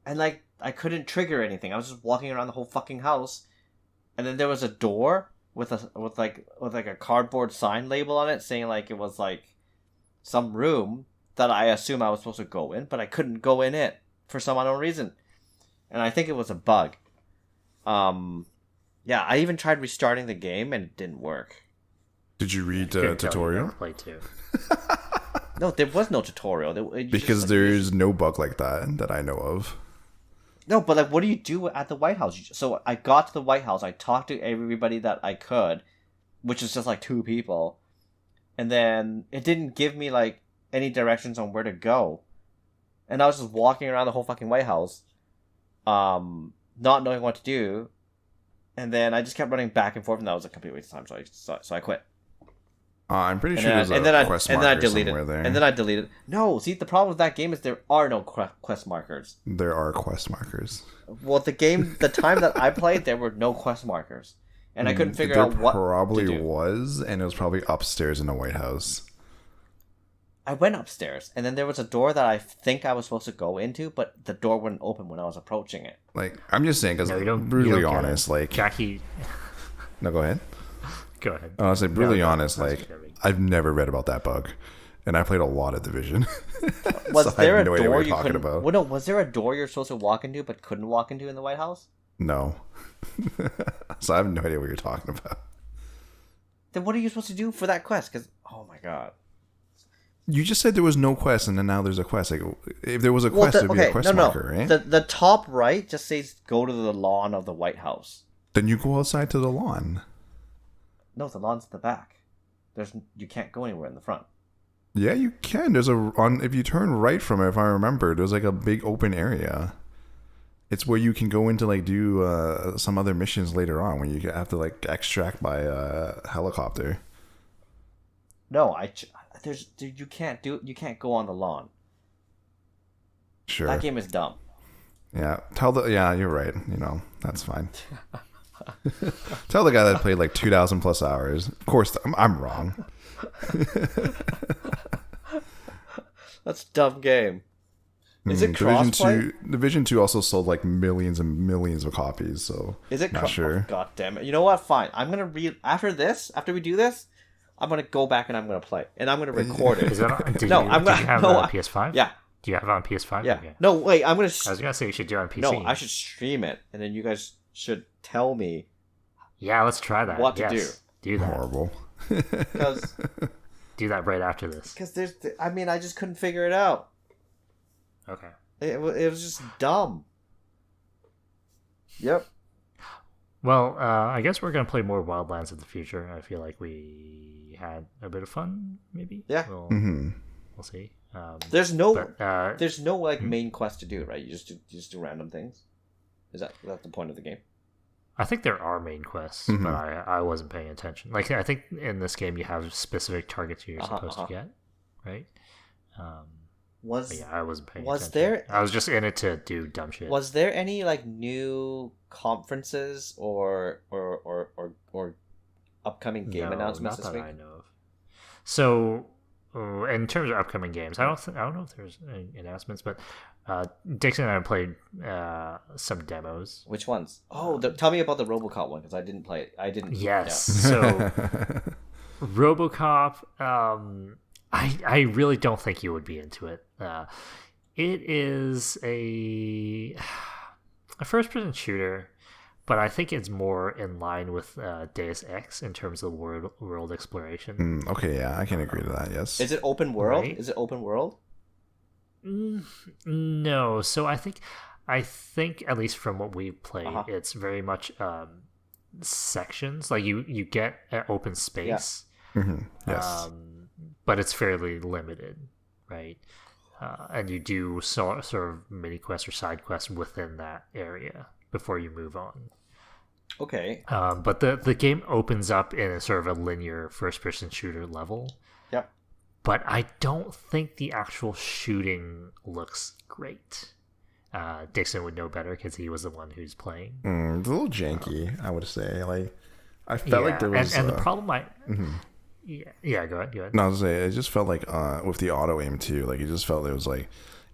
S2: and I couldn't trigger anything. I was just walking around the whole fucking house, and then there was a door with a cardboard sign label on it saying it was some room that I assume I was supposed to go in, but I couldn't go in it for some unknown reason, and I think it was a bug. Yeah, I even tried restarting the game and it didn't work.
S3: Did you read the
S1: Couldn't tell you
S3: tutorial?
S1: how to play too.
S2: No, there was no tutorial.
S3: Because there's no bug like that I know of.
S2: No, but like, what do you do at the White House? So I got to the White House. I talked to everybody that I could, which is just like 2 people, and then it didn't give me like any directions on where to go, and I was just walking around the whole fucking White House, not knowing what to do, and then I just kept running back and forth, and that was a complete waste of time. So I quit.
S3: I'm pretty sure there's a quest marker somewhere there.
S2: And then I deleted. No, see, the problem with that game is there are no quest markers.
S3: There are quest markers.
S2: Well, the time that I played, there were no quest markers, and I couldn't figure out what
S3: probably
S2: to do.
S3: was, and it was probably upstairs in the White House.
S2: I went upstairs, and then there was a door that I think I was supposed to go into, but the door wouldn't open when I was approaching it.
S3: Like, I'm just saying, because
S1: you
S3: brutally
S1: don't
S3: honest, like...
S1: Jackie...
S3: No, go ahead.
S1: Go ahead.
S3: I was like, brutally honest, like, I've never read about that bug, and I played a lot of Division.
S2: Was there a
S3: no
S2: door you couldn't... About. Well, no, was there a door you're supposed to walk into but couldn't walk into in the White House?
S3: No. So I have no idea what you're talking about.
S2: Then what are you supposed to do for that quest? Because, oh my god.
S3: You just said there was no quest, and then now there's a quest. Like, if there was a quest, there'd be a quest marker, right?
S2: The top right just says go to the lawn of the White House.
S3: Then you go outside to the lawn.
S2: No, the lawn's at the back. You can't go anywhere in the front.
S3: Yeah, you can. If you turn right from it, if I remember, there's like a big open area. It's where you can go into like do some other missions later on when you have to like extract by helicopter.
S2: No, you can't go on the lawn.
S3: Sure.
S2: That game is dumb.
S3: Yeah, you're right. You know, that's fine. Tell the guy that played like 2,000 plus hours. Of course, I'm wrong.
S2: That's a dumb game. Is it crossplay?
S3: Division 2 also sold like millions and millions of copies. So
S2: is it?
S3: Not sure.
S2: Oh, God damn it! You know what? Fine. I'm gonna read after we do this. I'm gonna go back and I'm gonna play, and I'm gonna record it.
S1: Is that on,
S2: do you have it on
S1: PS5?
S2: Yeah.
S1: Do you have it on PS5?
S2: Yeah.
S1: Okay.
S2: No, wait. I was
S1: gonna say you should do it on PC.
S2: No, I should stream it, and then you guys should tell me.
S1: Yeah, let's try that.
S2: What to do?
S1: Do that.
S3: Horrible.
S2: Because
S1: do that right after this.
S2: Because I just couldn't figure it out.
S1: Okay.
S2: It was just dumb. Yep.
S1: Well, I guess we're gonna play more Wildlands in the future. I feel like we had a bit of fun, maybe.
S2: Yeah.
S1: We'll see.
S2: There's no like main quest to do, right? You just do random things. Is that the point of the game?
S1: I think there are main quests, but I wasn't paying attention. Like, I think in this game you have specific targets you're supposed to get, right? I wasn't paying attention. I was just in it to do dumb shit.
S2: Was there any like new conferences or upcoming game announcements this week?
S1: I know of. So, in terms of upcoming games, I don't know if there's any announcements, but Dixon and I played some demos.
S2: Which ones? Oh, tell me about the Robocop one because I didn't play it. I didn't.
S1: Yes. So, Robocop. I really don't think you would be into it. It is a first-person shooter, but I think it's more in line with Deus Ex in terms of world exploration.
S3: Okay, yeah, I can agree to that. Yes.
S2: Is it open world?
S1: Right?
S2: Is it open world?
S1: No. So I think at least from what we've played, it's very much sections. Like you get an open space.
S2: Yeah.
S3: Yes.
S1: But it's fairly limited, right? And you do sort of mini quests or side quests within that area before you move on.
S2: Okay.
S1: But the game opens up in a sort of a linear first-person shooter level.
S2: Yep.
S1: But I don't think the actual shooting looks great. Dixon would know better because he was the one who's playing.
S3: It's a little janky, I would say. Like, I felt like there was...
S1: And the problem Yeah, go ahead.
S3: No, I was gonna say, it just felt like with the auto aim too, like it just felt it was like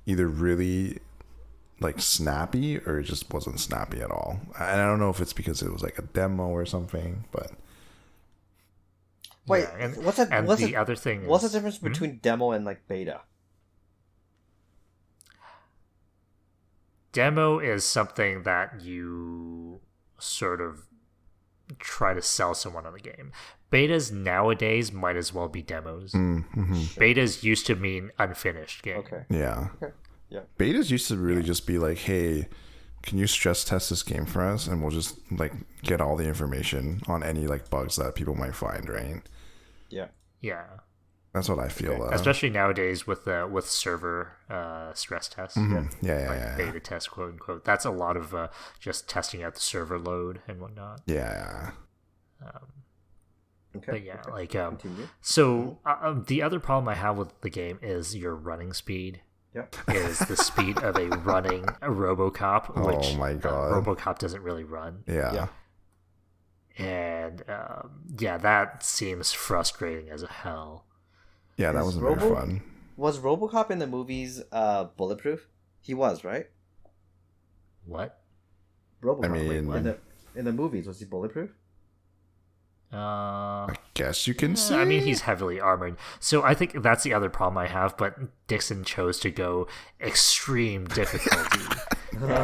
S3: either really like snappy or it just wasn't snappy at all. And I don't know if it's because it was like a demo or something, but
S2: wait, what's the difference
S1: Hmm?
S2: between demo and like beta?
S1: Demo is something that you sort of try to sell someone on the game. Betas nowadays might as well be demos. Betas used to mean unfinished game.
S2: Okay.
S3: Yeah.
S2: Okay. Yeah.
S3: Betas used to really just be like, hey, can you stress test this game for us, and we'll just like get all the information on any like bugs that people might find, right?
S2: Yeah.
S1: Yeah.
S3: That's what I feel.
S1: Especially nowadays with server stress tests.
S3: Yeah.
S1: Beta test, quote unquote. That's a lot of just testing out the server load and whatnot.
S3: Yeah.
S2: Okay.
S1: But yeah, like
S2: Continue.
S1: so the other problem I have with the game is your running speed.
S2: Yep.
S1: Is the speed of a running Robocop, which
S3: Oh my God.
S1: Robocop doesn't really run.
S3: Yeah.
S1: And that seems frustrating as hell.
S3: Yeah, that wasn't very fun.
S2: Was Robocop in the movies bulletproof? He was, right?
S1: What?
S2: Robocop.
S3: I mean-
S2: in the movies, was he bulletproof?
S3: I guess you can say.
S1: I mean, he's heavily armored. So I think that's the other problem I have, but Dixon chose to go extreme difficulty. Because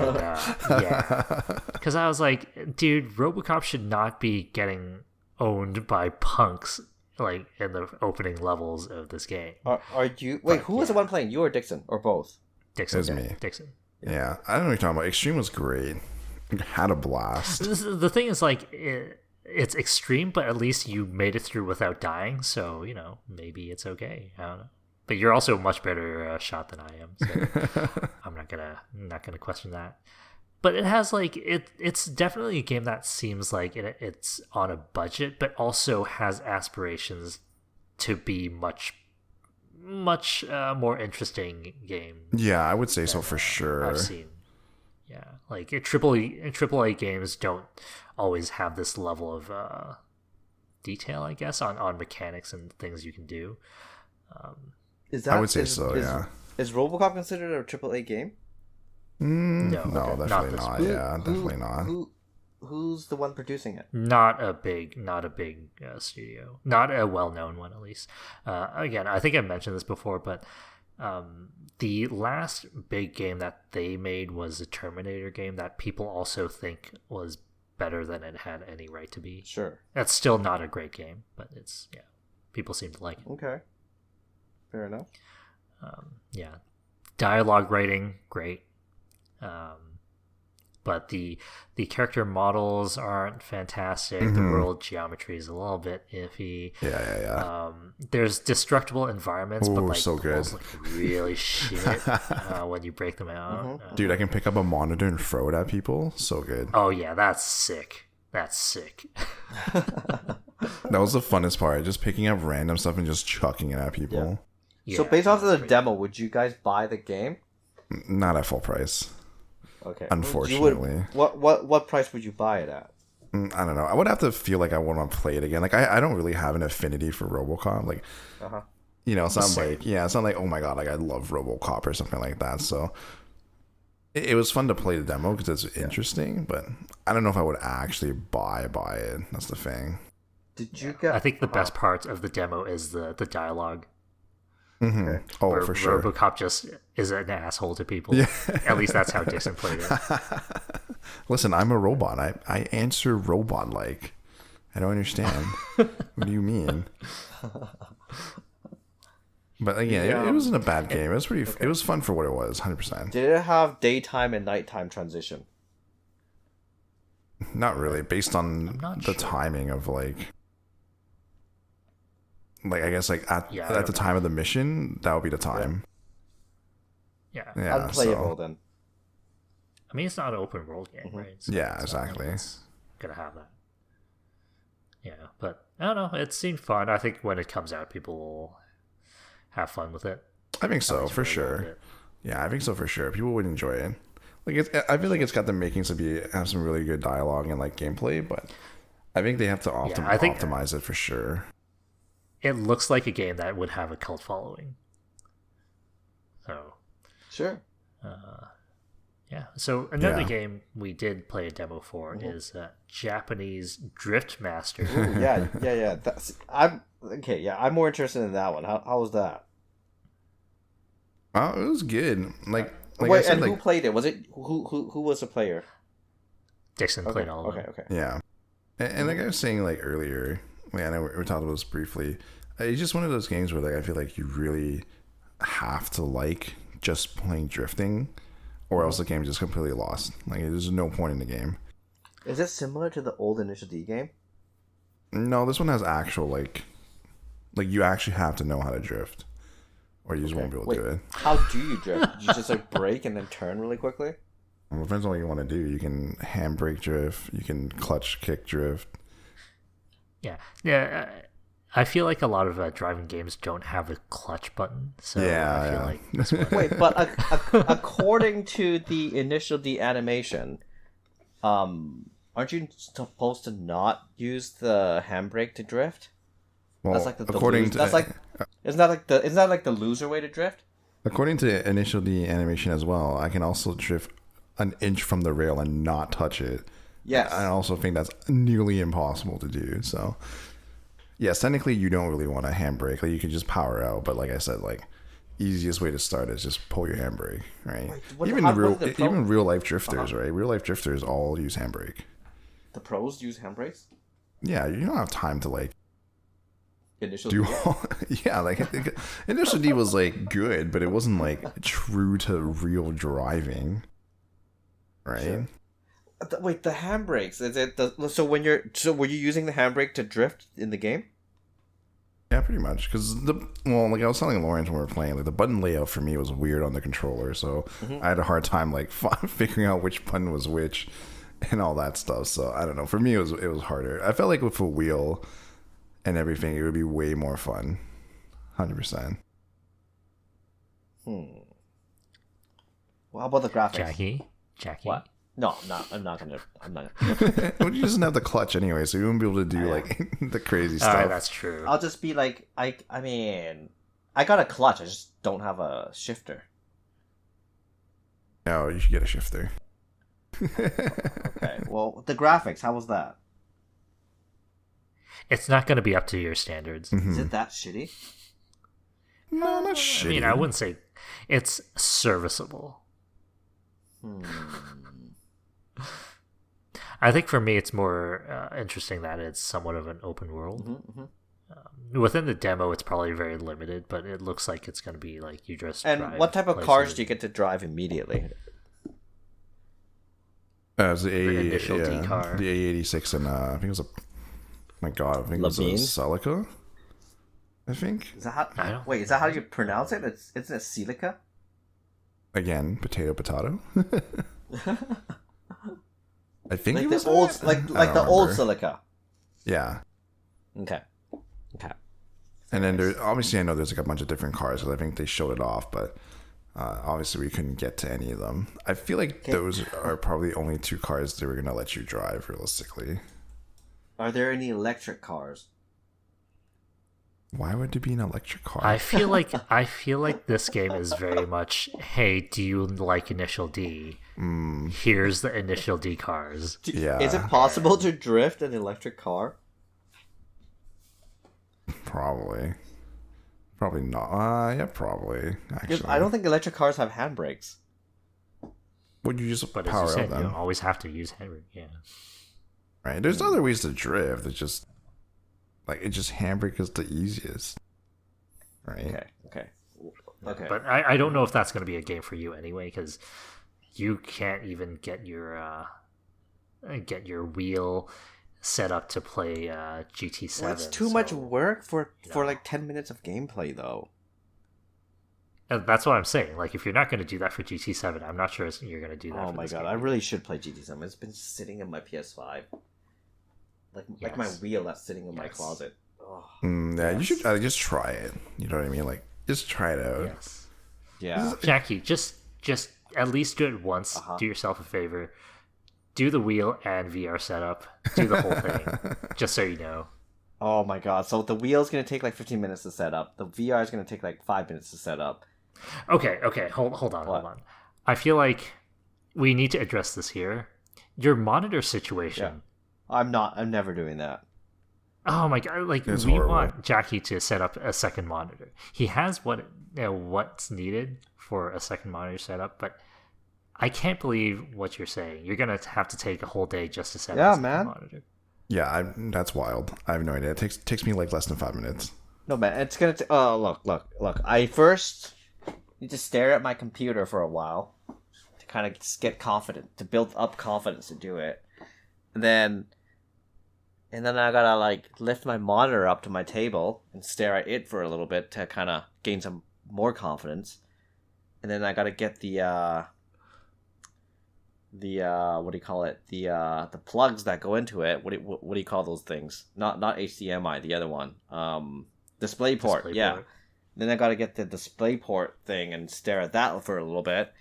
S1: I was like, dude, Robocop should not be getting owned by punks like in the opening levels of this game.
S2: Are you... Wait, who was the one playing? You or Dixon? Or both?
S1: Dixon.
S3: It was me.
S1: Dixon.
S3: Yeah, I don't know what you're talking about. Extreme was great. Had a blast.
S1: The thing is, like, it's extreme, but at least you made it through without dying, so, you know, maybe it's okay. I don't know. But you're also a much better shot than I am, so I'm not gonna question that. But it has, like, it's definitely a game that seems like it's on a budget, but also has aspirations to be much more interesting game
S3: Yeah, I would say so for sure.
S1: I've seen. Yeah, like AAA games don't always have this level of detail, I guess, on mechanics and things you can do.
S3: I would say so. Yeah.
S2: Is RoboCop considered a AAA game?
S1: No,
S3: definitely not. Yeah, definitely not.
S2: Who's the one producing it?
S1: Not a big studio, not a well-known one at least. Again, I think I mentioned this before, but the last big game that they made was a Terminator game that people also think was better than it had any right to be.
S2: Sure.
S1: That's still not a great game, but people seem to like it.
S2: Okay. Fair enough.
S1: Dialogue writing, great. But the character models aren't fantastic. The world geometry is a little bit iffy.
S3: Yeah.
S1: There's destructible environments, but like
S3: so
S1: the
S3: good.
S1: walls look really shit when you break them out.
S3: Dude, I can pick up a monitor and throw it at people. So good.
S1: Oh yeah, that's sick. That's sick.
S3: That was the funnest part. Just picking up random stuff and just chucking it at people.
S1: Yeah,
S2: So based off of the demo, would you guys buy the game?
S3: Not at full price.
S2: Okay.
S3: Unfortunately.
S2: What price would you buy it at?
S3: I don't know. I would have to feel like I want to play it again. Like I don't really have an affinity for RoboCop. Like, you know, it's not like it's not like, oh my god, like I love RoboCop or something like that. So it was fun to play the demo because it's interesting, but I don't know if I would actually buy it. That's the thing.
S2: Did you get?
S1: I think the best part of the demo is the dialogue.
S3: Mm-hmm. Okay. Oh,
S1: where
S3: for sure.
S1: RoboCop just is an asshole to people. Yeah. At least that's how Dixon played it.
S3: Listen, I'm a robot. I answer robot like. I don't understand. What do you mean? But again, it wasn't a bad game. It was pretty. It was fun for what it was. 100%.
S2: Did it have daytime and nighttime transition?
S3: Not really, based on the timing of like I guess like at the time of the mission, that would be the time.
S1: Yeah.
S2: Unplayable then.
S1: I mean, it's not an open world game, right? So
S3: exactly.
S1: It's gonna have that. Yeah, but I don't know. It seemed fun. I think when it comes out, people will have fun with it.
S3: I think so, for sure. Yeah, I think so for sure. People would enjoy it. Like, I feel like it's got the makings to have some really good dialogue and like gameplay, but I think they have to optimize it for sure.
S1: It looks like a game that would have a cult following. So,
S2: sure.
S1: Yeah. So another game we did play a demo for is Japanese Drift Master.
S2: Ooh, yeah. I'm more interested in that one. How was that?
S3: Oh, it was good. Like
S2: wait, I said, and who played it? Was it who was the player?
S1: Dixon played all of them.
S2: Okay.
S3: Yeah, and like I was saying like earlier, I know we talked about this briefly. It's just one of those games where like I feel like you really have to like just playing drifting, or else the game's just completely lost. Like there's no point in the game.
S2: Is it similar to the old Initial D game?
S3: No, this one has actual like you actually have to know how to drift, or you just won't be able to do it.
S2: How do you drift? You just like brake and then turn really quickly?
S3: Well, it depends on what you want to do. You can handbrake drift. You can clutch kick drift.
S1: Yeah. I feel like a lot of driving games don't have a clutch button, so I feel like this one...
S2: Wait, but according to the Initial D animation, aren't you supposed to not use the handbrake to drift?
S3: Well,
S2: that's like
S3: according to
S2: that's like isn't that like the loser way to drift?
S3: According to Initial D animation as well, I can also drift an inch from the rail and not touch it.
S2: Yes.
S3: I also think that's nearly impossible to do. So, yes, technically you don't really want a handbrake. Like you can just power out, but like I said, like easiest way to start is just pull your handbrake, right?
S2: Wait,
S3: even real life drifters, right? Real life drifters all use handbrake.
S2: The pros use handbrakes?
S3: Yeah, you don't have time to like
S2: Initial
S3: do
S2: D?
S3: all, yeah, like Initial D was like good, but it wasn't like true to real driving, right?
S2: Sure. Wait, the handbrakes, is it so were you using the handbrake to drift in the game?
S3: Yeah, pretty much. Because like I was telling Lawrence when we were playing, like the button layout for me was weird on the controller, so I had a hard time like figuring out which button was which and all that stuff. So I don't know. For me, it was harder. I felt like with a wheel and everything, it would be way more fun. 100%.
S2: Well, how about the graphics?
S1: Jackie.
S2: What? No, I'm not gonna.
S3: Well, you doesn't have the clutch anyway, so you won't be able to do like the crazy stuff.
S1: Alright, that's true.
S2: I'll just be like, I mean, I got a clutch. I just don't have a shifter.
S3: No, you should get a shifter.
S2: Okay. Well, the graphics. How was that?
S1: It's not going to be up to your standards.
S2: Is it that shitty?
S3: No, not shitty.
S1: I mean, I wouldn't say it's serviceable. I think for me, it's more interesting that it's somewhat of an open world. Within the demo, it's probably very limited, but it looks like it's going to be like you just.
S2: And what type of cars do you get to drive immediately?
S3: The
S1: initial D car,
S3: the A86, and I think it was I think it was a Celica. I think.
S2: Is that is that how you pronounce it? Isn't it Celica?
S3: Again, potato. I think
S2: like
S3: it was
S2: the old, like the old Silica.
S3: Yeah.
S2: Okay.
S3: And then obviously I know there's like a bunch of different cars because I think they showed it off, but obviously we couldn't get to any of them. I feel like those are probably the only two cars they were gonna let you drive realistically.
S2: Are there any electric cars?
S3: Why would there be an electric car?
S1: I feel like this game is very much, hey, do you like Initial D? Here's the Initial D cars.
S3: Yeah.
S2: Is it possible to drift an electric car?
S3: Probably not. Yeah, probably. Actually,
S2: I don't think electric cars have handbrakes.
S3: Would you just
S1: but
S3: power
S1: as you said,
S3: out them?
S1: You don't always have to use handbrake. Yeah.
S3: Right. There's other ways to drift. It's just handbrake is the easiest. Right.
S2: Okay.
S1: But I don't know if that's going to be a game for you anyway, because you can't even get your wheel set up to play GT7.
S2: Well, it's too much work for like 10 minutes of gameplay, though.
S1: And that's what I'm saying. Like, if you're not going to do that for GT7, I'm not sure you're going to do that.
S2: Oh my god, I really should play GT7. It's been sitting in my PS5, like my wheel that's sitting in my closet. Oh,
S3: yeah, you should just try it. You know what I mean? Like, just try it out.
S1: Yes.
S2: Yeah.
S1: Jackie, just at least do it once. Do yourself a favor. Do the wheel and VR setup. Do the whole thing, just so you know.
S2: Oh my god! So the wheel's gonna take like 15 minutes to set up. The VR is gonna take like 5 minutes to set up.
S1: Okay. Hold on. I feel like we need to address this here. Your monitor situation.
S2: Yeah. I'm never doing that.
S1: Oh my god! Like,
S3: it's
S1: we
S3: horrible.
S1: want Jackie to set up a second monitor. He has what's needed for a second monitor setup, but I can't believe what you're saying. You're gonna have to take a whole day just to set up a second monitor.
S3: Yeah, that's wild. I have no idea. It takes me like less than 5 minutes.
S2: No man, it's gonna. Look. I first need to stare at my computer for a while to kind of get confident, to build up confidence to do it. And then I gotta like lift my monitor up to my table and stare at it for a little bit to kind of gain some more confidence. And then I gotta get the what do you call it? The plugs that go into it. What do you call those things? Not HDMI. The other one. DisplayPort. Yeah. Then I gotta get the DisplayPort thing and stare at that for a little bit.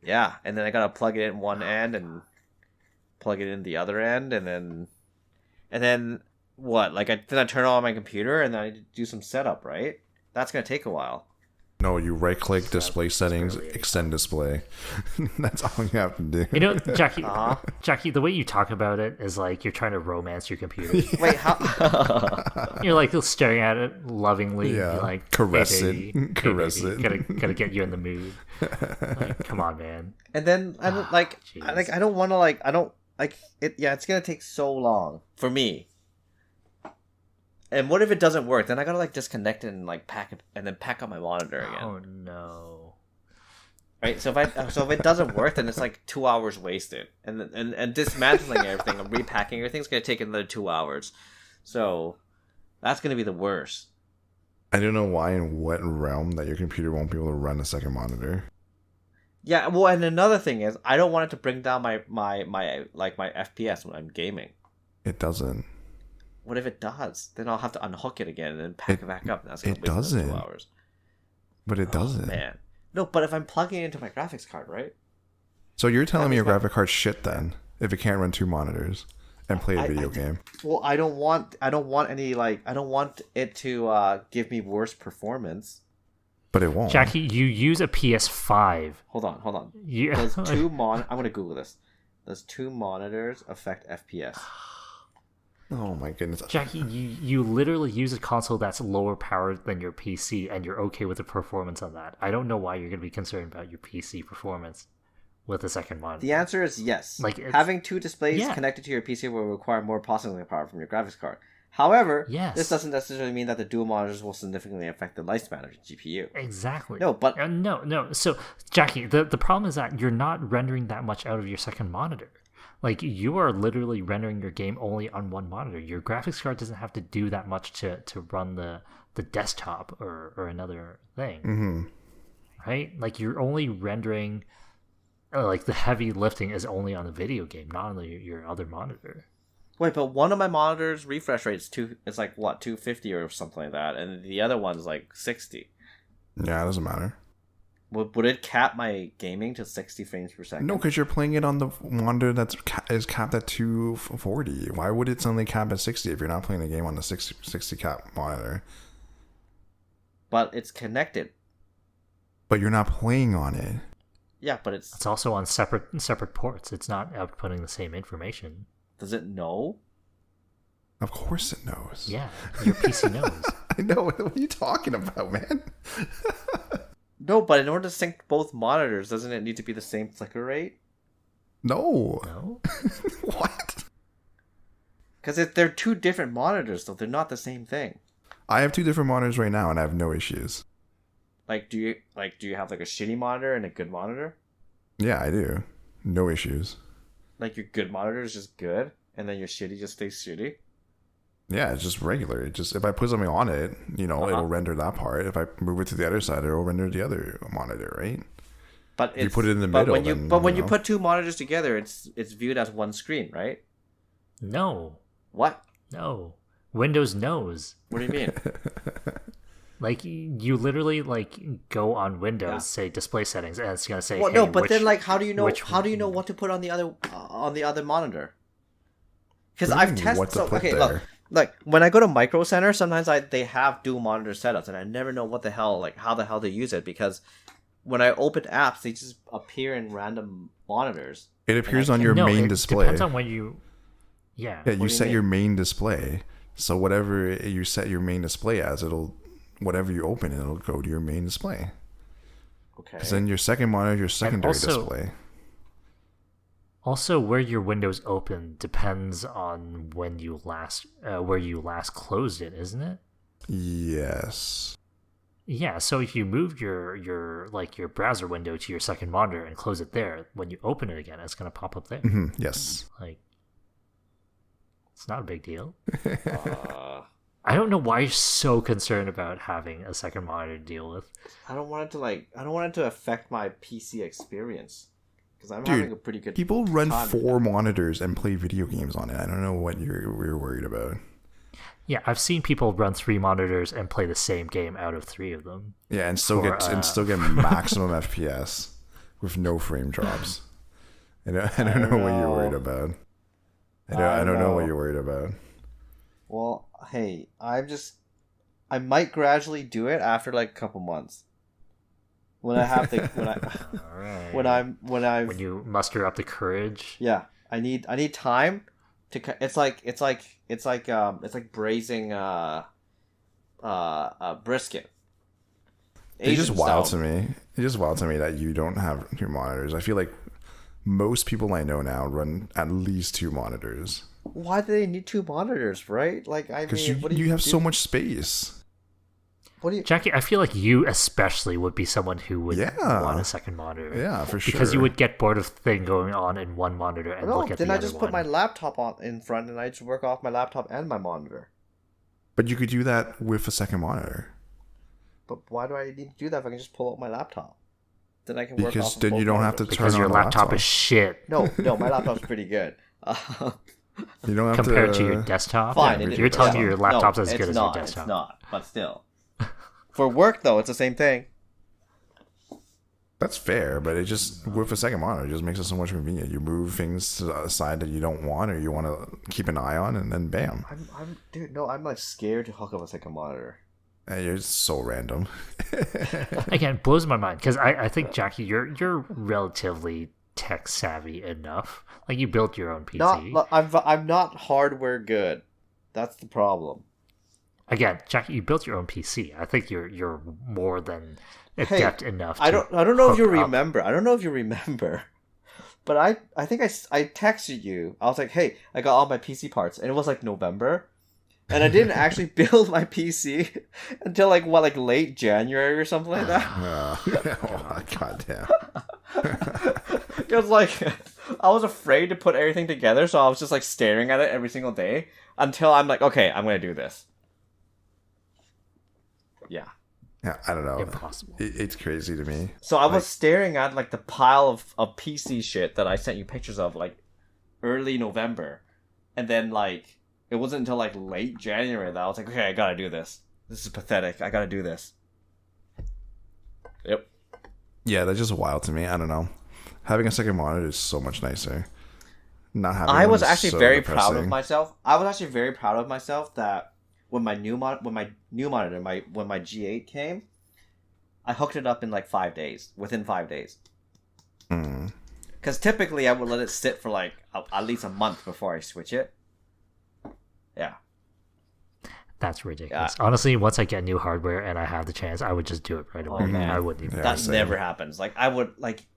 S2: Yeah, and then I gotta plug it in one end and plug it in the other end, and then what? Like then I turn on my computer and then I do some setup, right? That's gonna take a while.
S3: No, you right click display settings, extend display. That's all you have to do.
S1: You know, Jackie, Jackie, the way you talk about it is like you're trying to romance your computer.
S2: Wait, how?
S1: You're like staring at it lovingly,
S3: Yeah,
S1: like
S3: caress
S1: hey,
S3: it,
S1: baby,
S3: caress
S1: hey, baby,
S3: it.
S1: Gotta get you in the mood. Like, come on, man.
S2: And then I don't I don't want to I don't like it. Yeah, it's gonna take so long for me. And what if it doesn't work? Then I gotta like disconnect it and like pack it and then pack up my monitor again.
S1: Oh no!
S2: Right. So if it doesn't work, then it's like 2 hours wasted, and dismantling everything and repacking everything's gonna take another 2 hours. So that's gonna be the worst.
S3: I don't know why in what realm that your computer won't be able to run a second monitor.
S2: Yeah. Well, and another thing is I don't want it to bring down my FPS when I'm gaming.
S3: It doesn't.
S2: What if it does? Then I'll have to unhook it again and then pack it back up. And that's gonna
S3: It
S2: waste
S3: doesn't.
S2: 2 hours.
S3: But it doesn't.
S2: Man, no. But if I'm plugging it into my graphics card, right?
S3: So you're telling me your graphic card's shit then, if it can't run 2 monitors and play a video game?
S2: Well, I don't want it to give me worse performance.
S3: But it won't.
S1: Jackie, you use a PS5.
S2: Hold on.
S1: You...
S2: Does I'm gonna Google this. Does 2 monitors affect FPS?
S3: Oh my goodness.
S1: Jackie, you literally use a console that's lower powered than your PC, and you're okay with the performance on that. I don't know why you're going to be concerned about your PC performance with a second monitor.
S2: The answer is yes.
S1: Like
S2: having 2 displays connected to your PC will require more processing power from your graphics card. However, this doesn't necessarily mean that the dual monitors will significantly affect the lifespan of the GPU.
S1: Exactly.
S2: No, but
S1: no. So, Jackie, the problem is that you're not rendering that much out of your second monitor. Like, you are literally rendering your game only on one monitor. Your graphics card doesn't have to do that much to run the desktop or another thing.
S3: Mm-hmm.
S1: Right? Like, you're only rendering... like, the heavy lifting is only on the video game, not on your other monitor.
S2: Wait, but one of my monitors refresh rate's it's like, what, 250 or something like that, and the other one's like 60.
S3: Yeah, it doesn't matter.
S2: Would it cap my gaming to 60 frames per second?
S3: No, because you're playing it on the monitor that is capped at 240. Why would it suddenly cap at 60 if you're not playing the game on the 60 cap monitor?
S2: But it's connected.
S3: But you're not playing on it.
S2: Yeah, but it's
S1: also on separate ports. It's not outputting the same information.
S2: Does it know?
S3: Of course it knows.
S1: Yeah, your PC knows.
S3: I know. What are you talking about, man?
S2: No, but in order to sync both monitors, doesn't it need to be the same flicker rate?
S3: No.
S1: No?
S3: What?
S2: Because they're 2 different monitors, though. They're not the same thing.
S3: I have 2 different monitors right now, and I have no issues.
S2: Do you have like a shitty monitor and a good monitor?
S3: Yeah, I do. No issues.
S2: Like your good monitor is just good, and then your shitty just stays shitty?
S3: Yeah, it's just regular. It just, if I put something on it, it'll render that part. If I move it to the other side, it'll render the other monitor, right?
S2: But
S3: you put it in the middle.
S2: When you put 2 monitors together, it's viewed as one screen, right?
S1: No.
S2: What?
S1: No. Windows knows.
S2: What do you mean?
S1: Like, you literally go on Windows, say display settings, and it's gonna say.
S2: Well,
S1: hey,
S2: no, but then how do you know?
S1: How
S2: do you know what to put on the other monitor? Because I've tested. Look, when I go to Micro Center, sometimes they have dual monitor setups, and I never know how the hell they use it, because when I open apps, they just appear in random monitors.
S3: It appears on your main display.
S1: Depends on when you. Yeah.
S3: Yeah, you set your main display. So whatever you set your main display as, whatever you open, it'll go to your main display.
S2: Okay.
S3: Because then your second monitor, your secondary display.
S1: Also, where your Windows open depends on when you last, where you last closed it, isn't it?
S3: Yes.
S1: Yeah, so if you move your like your browser window to your second monitor and close it there, when you open it again, it's gonna pop up there.
S3: Yes.
S1: Like, it's not a big deal.
S2: Uh,
S1: I don't know why you're so concerned about having a second monitor to deal with.
S2: I don't want it to affect my PC experience because I'm
S3: Dude,
S2: having a pretty good.
S3: People run
S2: time with
S3: 4
S2: that.
S3: monitors and play video games on it. I don't know what you're worried about.
S1: Yeah, I've seen people run 3 monitors and play the same game out of 3 of them.
S3: Yeah, and still
S1: For,
S3: get maximum FPS with no frame drops. I don't know what you're worried about. I don't know what you're worried about.
S2: Well, hey, I might gradually do it after like a couple months. When I have to,
S1: All right.
S2: when
S1: you muster up the courage.
S2: yeah, I need time to. It's like braising brisket.
S3: It's just
S2: Asian
S3: wild
S2: style.
S3: to me. It's just wild to me that you don't have 2 monitors. I feel like most people I know now run at least 2 monitors.
S2: Why do they need 2 monitors, right? Like, I
S3: Because
S2: mean, what do
S3: you have
S2: do?
S3: so much space.
S2: What do you?
S1: Jackie, I feel like you especially would be someone who would
S3: Yeah.
S1: want a second monitor.
S3: Yeah, for sure.
S1: Because you would get bored of thing going on in one monitor and
S2: No,
S1: look at
S2: then
S1: the
S2: I
S1: other
S2: just put my
S1: one.
S2: laptop on in front, and I just work off my laptop and my monitor.
S3: But you could do that with a second monitor.
S2: But why do I need to do that if I can just pull out my laptop? Then I can work
S3: Because
S2: off of
S3: then
S2: both
S3: you don't have to
S2: monitors.
S3: turn
S1: Because
S3: on
S1: your
S3: the
S1: laptop is shit
S2: No, my laptop's pretty good.
S3: You don't have
S1: compared
S3: to
S1: to your desktop.
S2: Fine,
S1: Yeah,
S2: it
S1: you're
S2: is.
S1: telling
S2: Yeah.
S1: me your laptop's
S2: No,
S1: as
S2: it's
S1: good as
S2: not,
S1: your desktop.
S2: It's not, but still. For work, though, it's the same thing.
S3: That's fair, but it just with a second monitor, it just makes it so much convenient. You move things to the side that you don't want or you want to keep an eye on, and then bam.
S2: I'm like scared to hook up a second monitor.
S3: And you're so random.
S1: Again, it blows my mind because I think Jackie, you're relatively tech savvy enough. Like you built your own PC.
S2: I'm not hardware good. That's the problem.
S1: Again, Jackie, you built your own PC. I think you're more than adept enough.
S2: I don't know if you
S1: hook up.
S2: remember. I don't know if you remember. But I think I texted you. I was like, "Hey, I got all my PC parts." And it was like November. And I didn't actually build my PC until like late January or something like that.
S3: Oh, goddamn.
S2: It was like I was afraid to put everything together, so I was just like staring at it every single day until I'm like, "Okay, I'm going to do this." Yeah.
S3: Yeah, I don't know.
S1: Impossible.
S3: It's crazy to me.
S2: So I was staring at like the pile of PC shit that I sent you pictures of like early November. And then like it wasn't until like late January that I was like, okay, I gotta do this. This is pathetic. I gotta do this. Yep.
S3: Yeah, that's just wild to me. I don't know. Having a second monitor is so much nicer. Not having
S2: I
S3: one
S2: was
S3: is
S2: actually
S3: so
S2: very proud of
S3: depressing.
S2: myself. I was actually very proud of myself that when my new monitor, when my G8 came, I hooked it up in like 5 days. Within 5 days.
S3: Mm.
S2: Because typically I would let it sit for like at least a month before I switch it. Yeah.
S1: That's ridiculous. Honestly, once I get new hardware and I have the chance, I would just do it right away.
S2: man.
S1: I wouldn't even.
S3: Yeah,
S2: That
S3: same.
S2: never happens. Like I would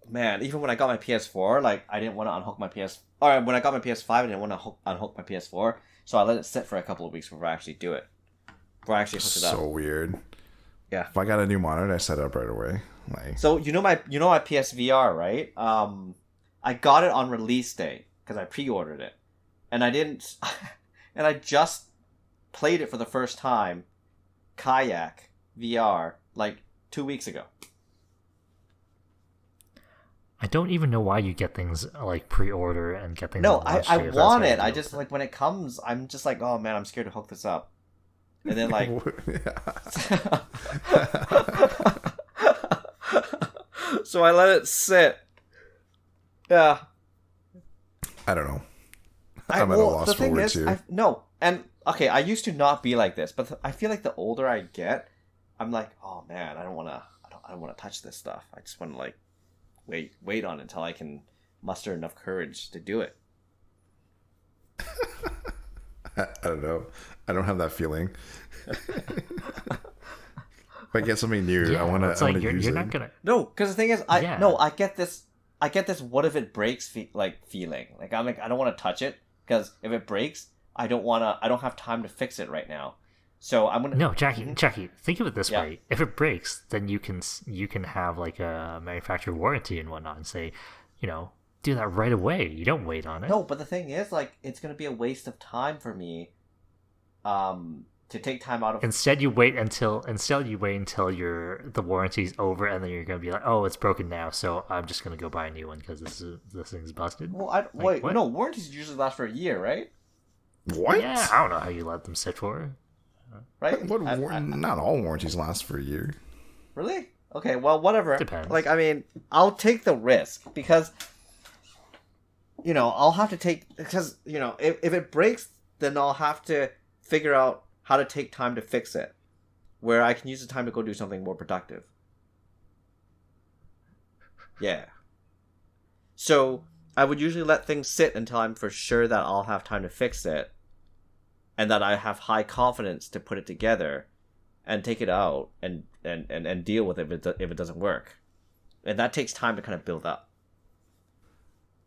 S2: man, even when I got my PS4, like I didn't want to unhook my PS or when I got my PS5, I didn't want to unhook my PS4, so I let it sit for a couple of weeks before I actually do it. Before I actually hook it up.
S3: So weird.
S2: Yeah.
S3: If I got a new monitor, I set it up right away. Like,
S2: So you know my PSVR, right? I got it on release day because I pre-ordered it, and I didn't, and I just played it for the first time, Kayak VR, like 2 weeks ago.
S1: I don't even know why you get things like pre-order and get things.
S2: No,
S1: on launch
S2: I
S1: day if that's
S2: want
S1: how you
S2: it. I
S1: do
S2: just like when it comes, I'm just like, oh man, I'm scared to hook this up, and then like. So I let it sit. Yeah.
S3: I don't know. I'm at a loss for words here.
S2: No, and okay, I used to not be like this, but I feel like the older I get, I'm like, oh man, I don't want to touch this stuff. I just want to like wait on it until I can muster enough courage to do it.
S3: I don't know. I don't have that feeling. If I get something new,
S1: Yeah,
S3: I want to
S1: it's like
S3: use
S1: you're
S3: it.
S1: not gonna.
S2: No, because the thing is, I
S1: Yeah.
S2: get this. What if it breaks? Feeling like I'm like I don't want to touch it because if it breaks, I don't have time to fix it right now. So I'm gonna
S1: No, Jackie, think of it this
S2: Yeah.
S1: way: if it breaks, then you can have like a manufacturer warranty and whatnot, and say, do that right away. You don't wait on it.
S2: No, but the thing is, like, it's gonna be a waste of time for me, to take time out of.
S1: Instead, you wait until the warranty's over, and then you're gonna be like, oh, it's broken now, so I'm just gonna go buy a new one because this thing's busted.
S2: Well, wait,
S1: what?
S2: no, warranties usually last for a year, right?
S3: What?
S1: Yeah, I don't know how you let them sit for.
S2: Right?
S3: Not all warranties last for a year.
S2: Really? Okay, well, whatever.
S1: Depends.
S2: Like, I mean, I'll take the risk because, I'll have to take, because, if it breaks, then I'll have to figure out how to take time to fix it, where I can use the time to go do something more productive. Yeah. So, I would usually let things sit until I'm for sure that I'll have time to fix it, and that I have high confidence to put it together and take it out and deal with it if it doesn't work. And that takes time to kind of build up.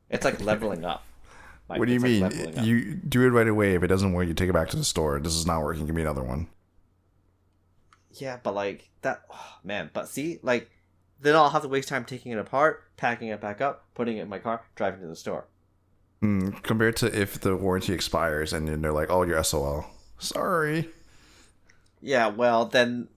S2: It's like leveling up.
S3: What do you mean? You do it right away. If it doesn't work, you take it back to the store. This is not working. Give me another one.
S2: Yeah, but like that, oh, man. But see, like, then I'll have to waste time taking it apart, packing it back up, putting it in my car, driving to the store.
S3: Compared to if the warranty expires and then they're like, "Oh, you're SOL." Sorry.
S2: Yeah, well, then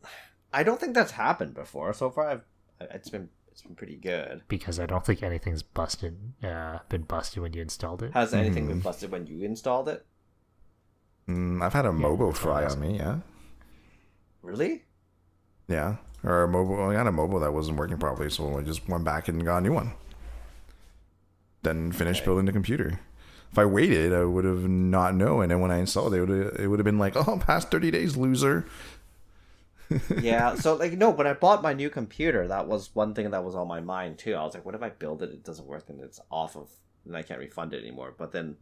S2: I don't think that's happened before. So far, it's been pretty good.
S1: Because I don't think anything's been busted when you installed it.
S2: Has anything been busted when you installed it?
S3: I've had a Mobo fry on me. Yeah.
S2: Really?
S3: Yeah. Or a Mobo. I got a Mobo that wasn't working properly, so I just went back and got a new one. Then finished building the computer. If I waited, I would have not known. And then when I installed it, it would have been like, "Oh, past 30 days, loser."
S2: Yeah, so like no, when I bought my new computer, that was one thing that was on my mind too. I was like, what if I build it, it doesn't work, and it's off of, and I can't refund it anymore. But then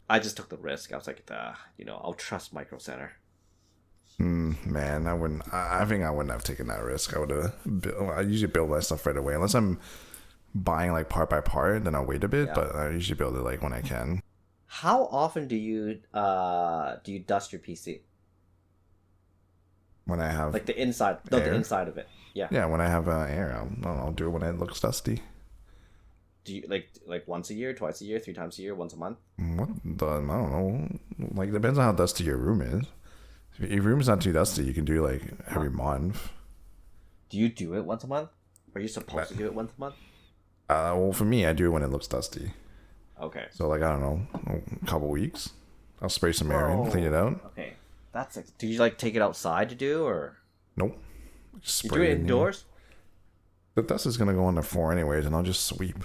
S2: I just took the risk. I was like, I'll trust Micro Center.
S3: Man, I wouldn't. I think I wouldn't have taken that risk. I usually build that stuff right away, unless I'm buying like part by part. Then I'll wait a bit, but I usually build it like when I can.
S2: How often do you dust your PC?
S3: When I have
S2: like the inside, the inside of it. Yeah.
S3: Yeah, when I have air, I'll do it when it looks dusty.
S2: Do you like once a year, twice a year, 3 times a year, once a month?
S3: I don't know. Like, depends on how dusty your room is. If your room's not too dusty, you can do like every month.
S2: Do you do it once a month? Are you supposed to do it once a month?
S3: Well, for me, I do it when it looks dusty.
S2: Okay.
S3: So like, I don't know, a couple weeks. I'll spray some air in, clean it out.
S2: Okay. Do you like take it outside to do, or?
S3: Nope.
S2: You do it indoors?
S3: The dust is gonna go on the floor anyways, and I'll just sweep.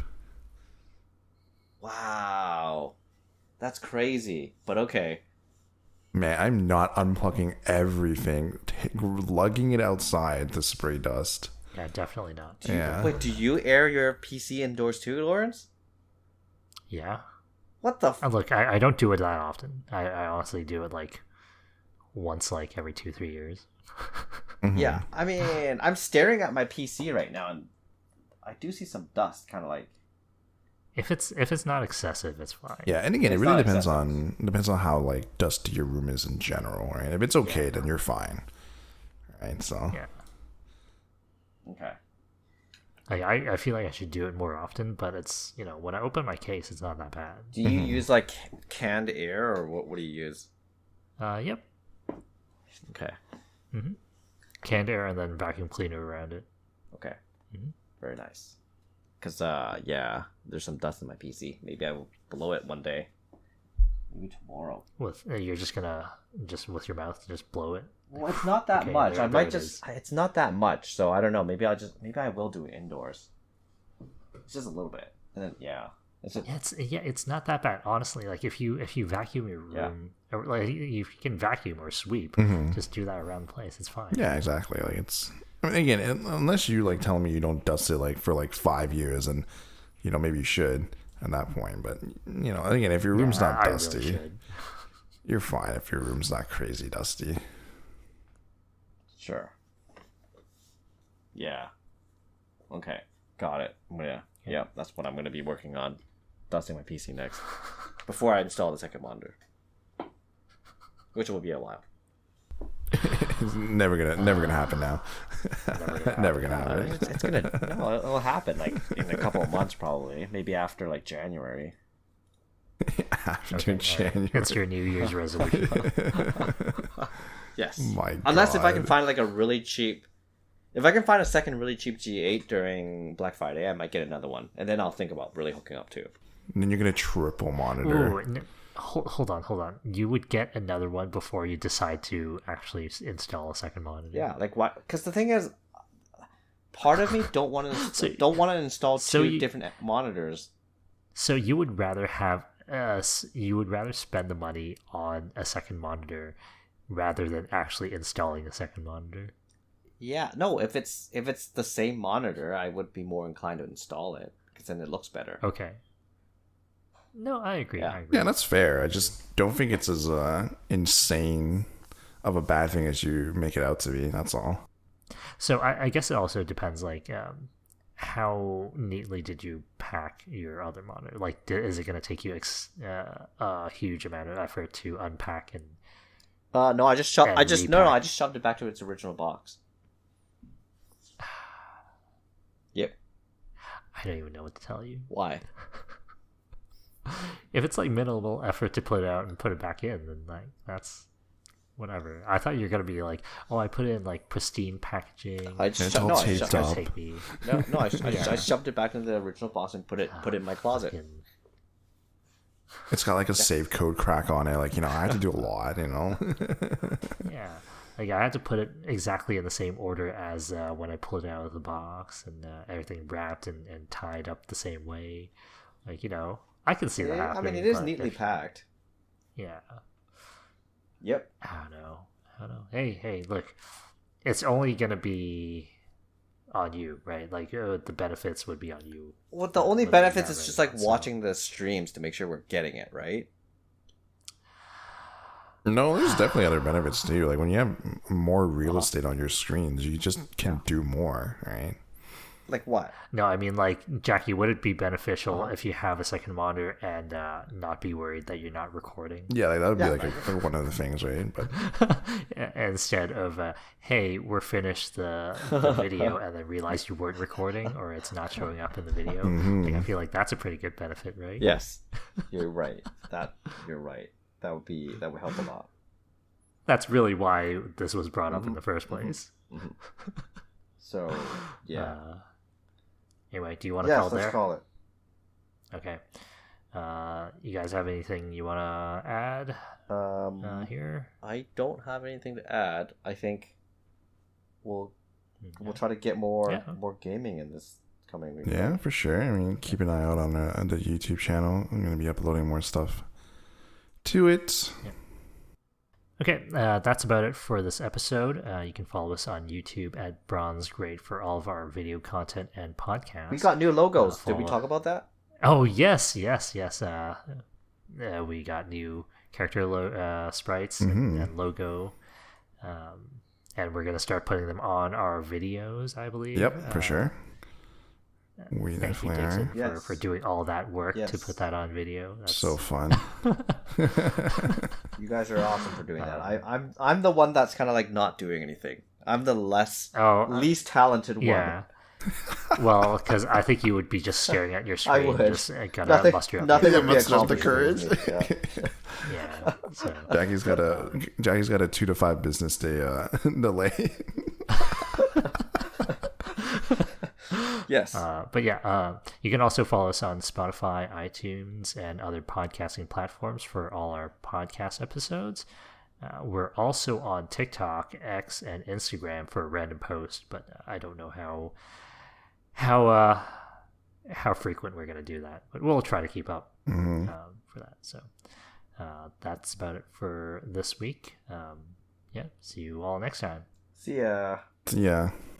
S2: Wow, that's crazy. But okay.
S3: Man, I'm not unplugging everything, lugging it outside to spray dust.
S1: Yeah, definitely not.
S2: Wait, do you air your PC indoors too, Lawrence?
S1: Yeah.
S2: What the?
S1: Look, I don't do it that often. I honestly do it like once, like every 2-3 years.
S2: Yeah, I mean, I'm staring at my PC right now, and I do see some dust, kind of like.
S1: If it's not excessive, it's fine.
S3: Yeah, and again, it really depends on how like dusty your room is in general, right? If it's okay, then you're fine, right? So
S1: yeah.
S2: Okay.
S1: I feel like I should do it more often, but it's when I open my case, it's not that bad.
S2: Do you use like canned air, or what do you use?
S1: Yep.
S2: Okay.
S1: Canned air and then vacuum cleaner around it.
S2: Okay. Very nice. Because, there's some dust in my PC. Maybe I will blow it one day. Maybe tomorrow.
S1: You're just gonna, with your mouth, just blow it?
S2: Well, it's not that much. I might just, it's not that much. So I don't know. Maybe I will do it indoors. It's just a little bit. And then, yeah.
S1: It's not that bad. Honestly, like if you vacuum your room, or like if you can vacuum or sweep, just do that around the place. It's fine.
S3: Yeah, exactly. Like again, unless you like tell me you don't dust it like for like 5 years, and maybe you should at that point. But again, if your room's not dusty, really you're fine. If your room's not crazy dusty,
S2: sure. Yeah. Okay, got it. Yeah, that's what I'm going to be working on, dusting my PC next, before I install the second monitor, which will be a while.
S3: It's never gonna happen now. Never gonna happen.
S2: It's gonna. No, it'll happen like in a couple of months, probably. Maybe after like January.
S3: After January.
S1: It's your New Year's resolution.
S2: Yes.
S3: My
S2: Unless if I can
S3: God.
S2: find like a really cheap. If I can find a second really cheap G8 during Black Friday, I might get another one, and then I'll think about really hooking up too.
S3: And then you're gonna triple monitor.
S1: Ooh, hold on. You would get another one before you decide to actually install a second monitor.
S2: Yeah, like what? Because the thing is, part of me don't want to install two different monitors.
S1: So you would rather have you would rather spend the money on a second monitor rather than actually installing a second monitor.
S2: Yeah, no. If it's the same monitor, I would be more inclined to install it because then it looks better.
S1: Okay. No, I agree.
S2: Yeah.
S1: I agree.
S3: Yeah, that's fair. I just don't think it's as insane of a bad thing as you make it out to be. That's all.
S1: So I guess it also depends, like, how neatly did you pack your other monitor? Like, is it going to take you a huge amount of effort to unpack and?
S2: No, I just shoved.
S1: And
S2: I just
S1: repack.
S2: shoved it back to its original box. Yep.
S1: I don't even know what to tell you.
S2: Why?
S1: If it's like minimal effort to put it out and put it back in, then like that's whatever. I thought you were gonna be like, oh, I put it in like pristine packaging.
S2: I just
S3: It's all taped
S1: It's gonna
S3: up.
S1: take me
S2: I shoved it back into the original box and put it in my closet.
S1: fucking-
S3: It's got like a save code crack on it. Like, I had to do a lot,
S1: yeah. Like I had to put it exactly in the same order as when I pulled it out of the box, and everything wrapped and tied up the same way. Like I can see that
S2: Yeah, I
S1: happening.
S2: mean, it is
S1: but
S2: neatly packed.
S1: Yeah.
S2: Yep.
S1: I don't know. Hey, look, it's only gonna be on you, right? Like the benefits would be on you.
S2: Well, the only
S1: Literally
S2: benefits
S1: not
S2: is just
S1: right
S2: like
S1: now, so-
S2: watching the streams to make sure we're getting it right.
S3: No, there's definitely other benefits too. Like when you have more real estate on your screens, you just can do more, right?
S2: Like what?
S1: No, I mean, like, Jackie, would it be beneficial if you have a second monitor and not be worried that you're not recording?
S3: Yeah, like that would be
S2: Yeah.
S3: like one of the things, right? But
S1: Instead of, hey, we're finished the video and then realize you weren't recording or it's not showing up in the video. Like, I feel like that's a pretty good benefit, right?
S2: Yes, you're right. You're right. That would help a lot.
S1: That's really why this was brought up in the first place.
S2: So yeah.
S1: Anyway, do you want to
S2: Yes,
S1: call it
S2: let's
S1: there?
S2: call it.
S1: Okay. You guys have anything you want to add here?
S2: I don't have anything to add. I think we'll try to get more gaming in this coming week.
S3: yeah, for sure. I mean, keep an eye out on the YouTube channel. I'm going to be uploading more stuff to it.
S1: Okay, that's about it for this episode. You can follow us on YouTube at Bronze Grade for all of our video content and podcasts.
S2: We got new logos. Did we
S1: follow-
S2: talk about that?
S1: Oh, yes. We got new character sprites and logo. And we're going to start putting them on our videos, I believe.
S3: Yep, for sure. We
S1: Thank you,
S3: definitely
S1: Dixon,
S3: are.
S2: Yes.
S1: for doing all that work
S2: Yes.
S1: to put that on video. That's
S3: So fun.
S2: You guys are awesome for doing that. I'm the one that's kind of like not doing anything. I'm the least talented one.
S1: Yeah. Well, because I think you would be just staring at your screen.
S2: would.
S1: Just gonna muster up
S2: Nothing
S1: your-
S2: would be
S3: Muster up the
S2: accomplished.
S3: courage.
S2: Yeah.
S1: Yeah. So.
S3: Jackie's got a 2 to 5 business day delay.
S2: Yes.
S1: But yeah, you can also follow us on Spotify, iTunes, and other podcasting platforms for all our podcast episodes. We're also on TikTok, X, and Instagram for a random post, but I don't know how frequent we're going to do that. But we'll try to keep up for that. So that's about it for this week. Yeah, see you all next time.
S2: See ya.
S3: Yeah.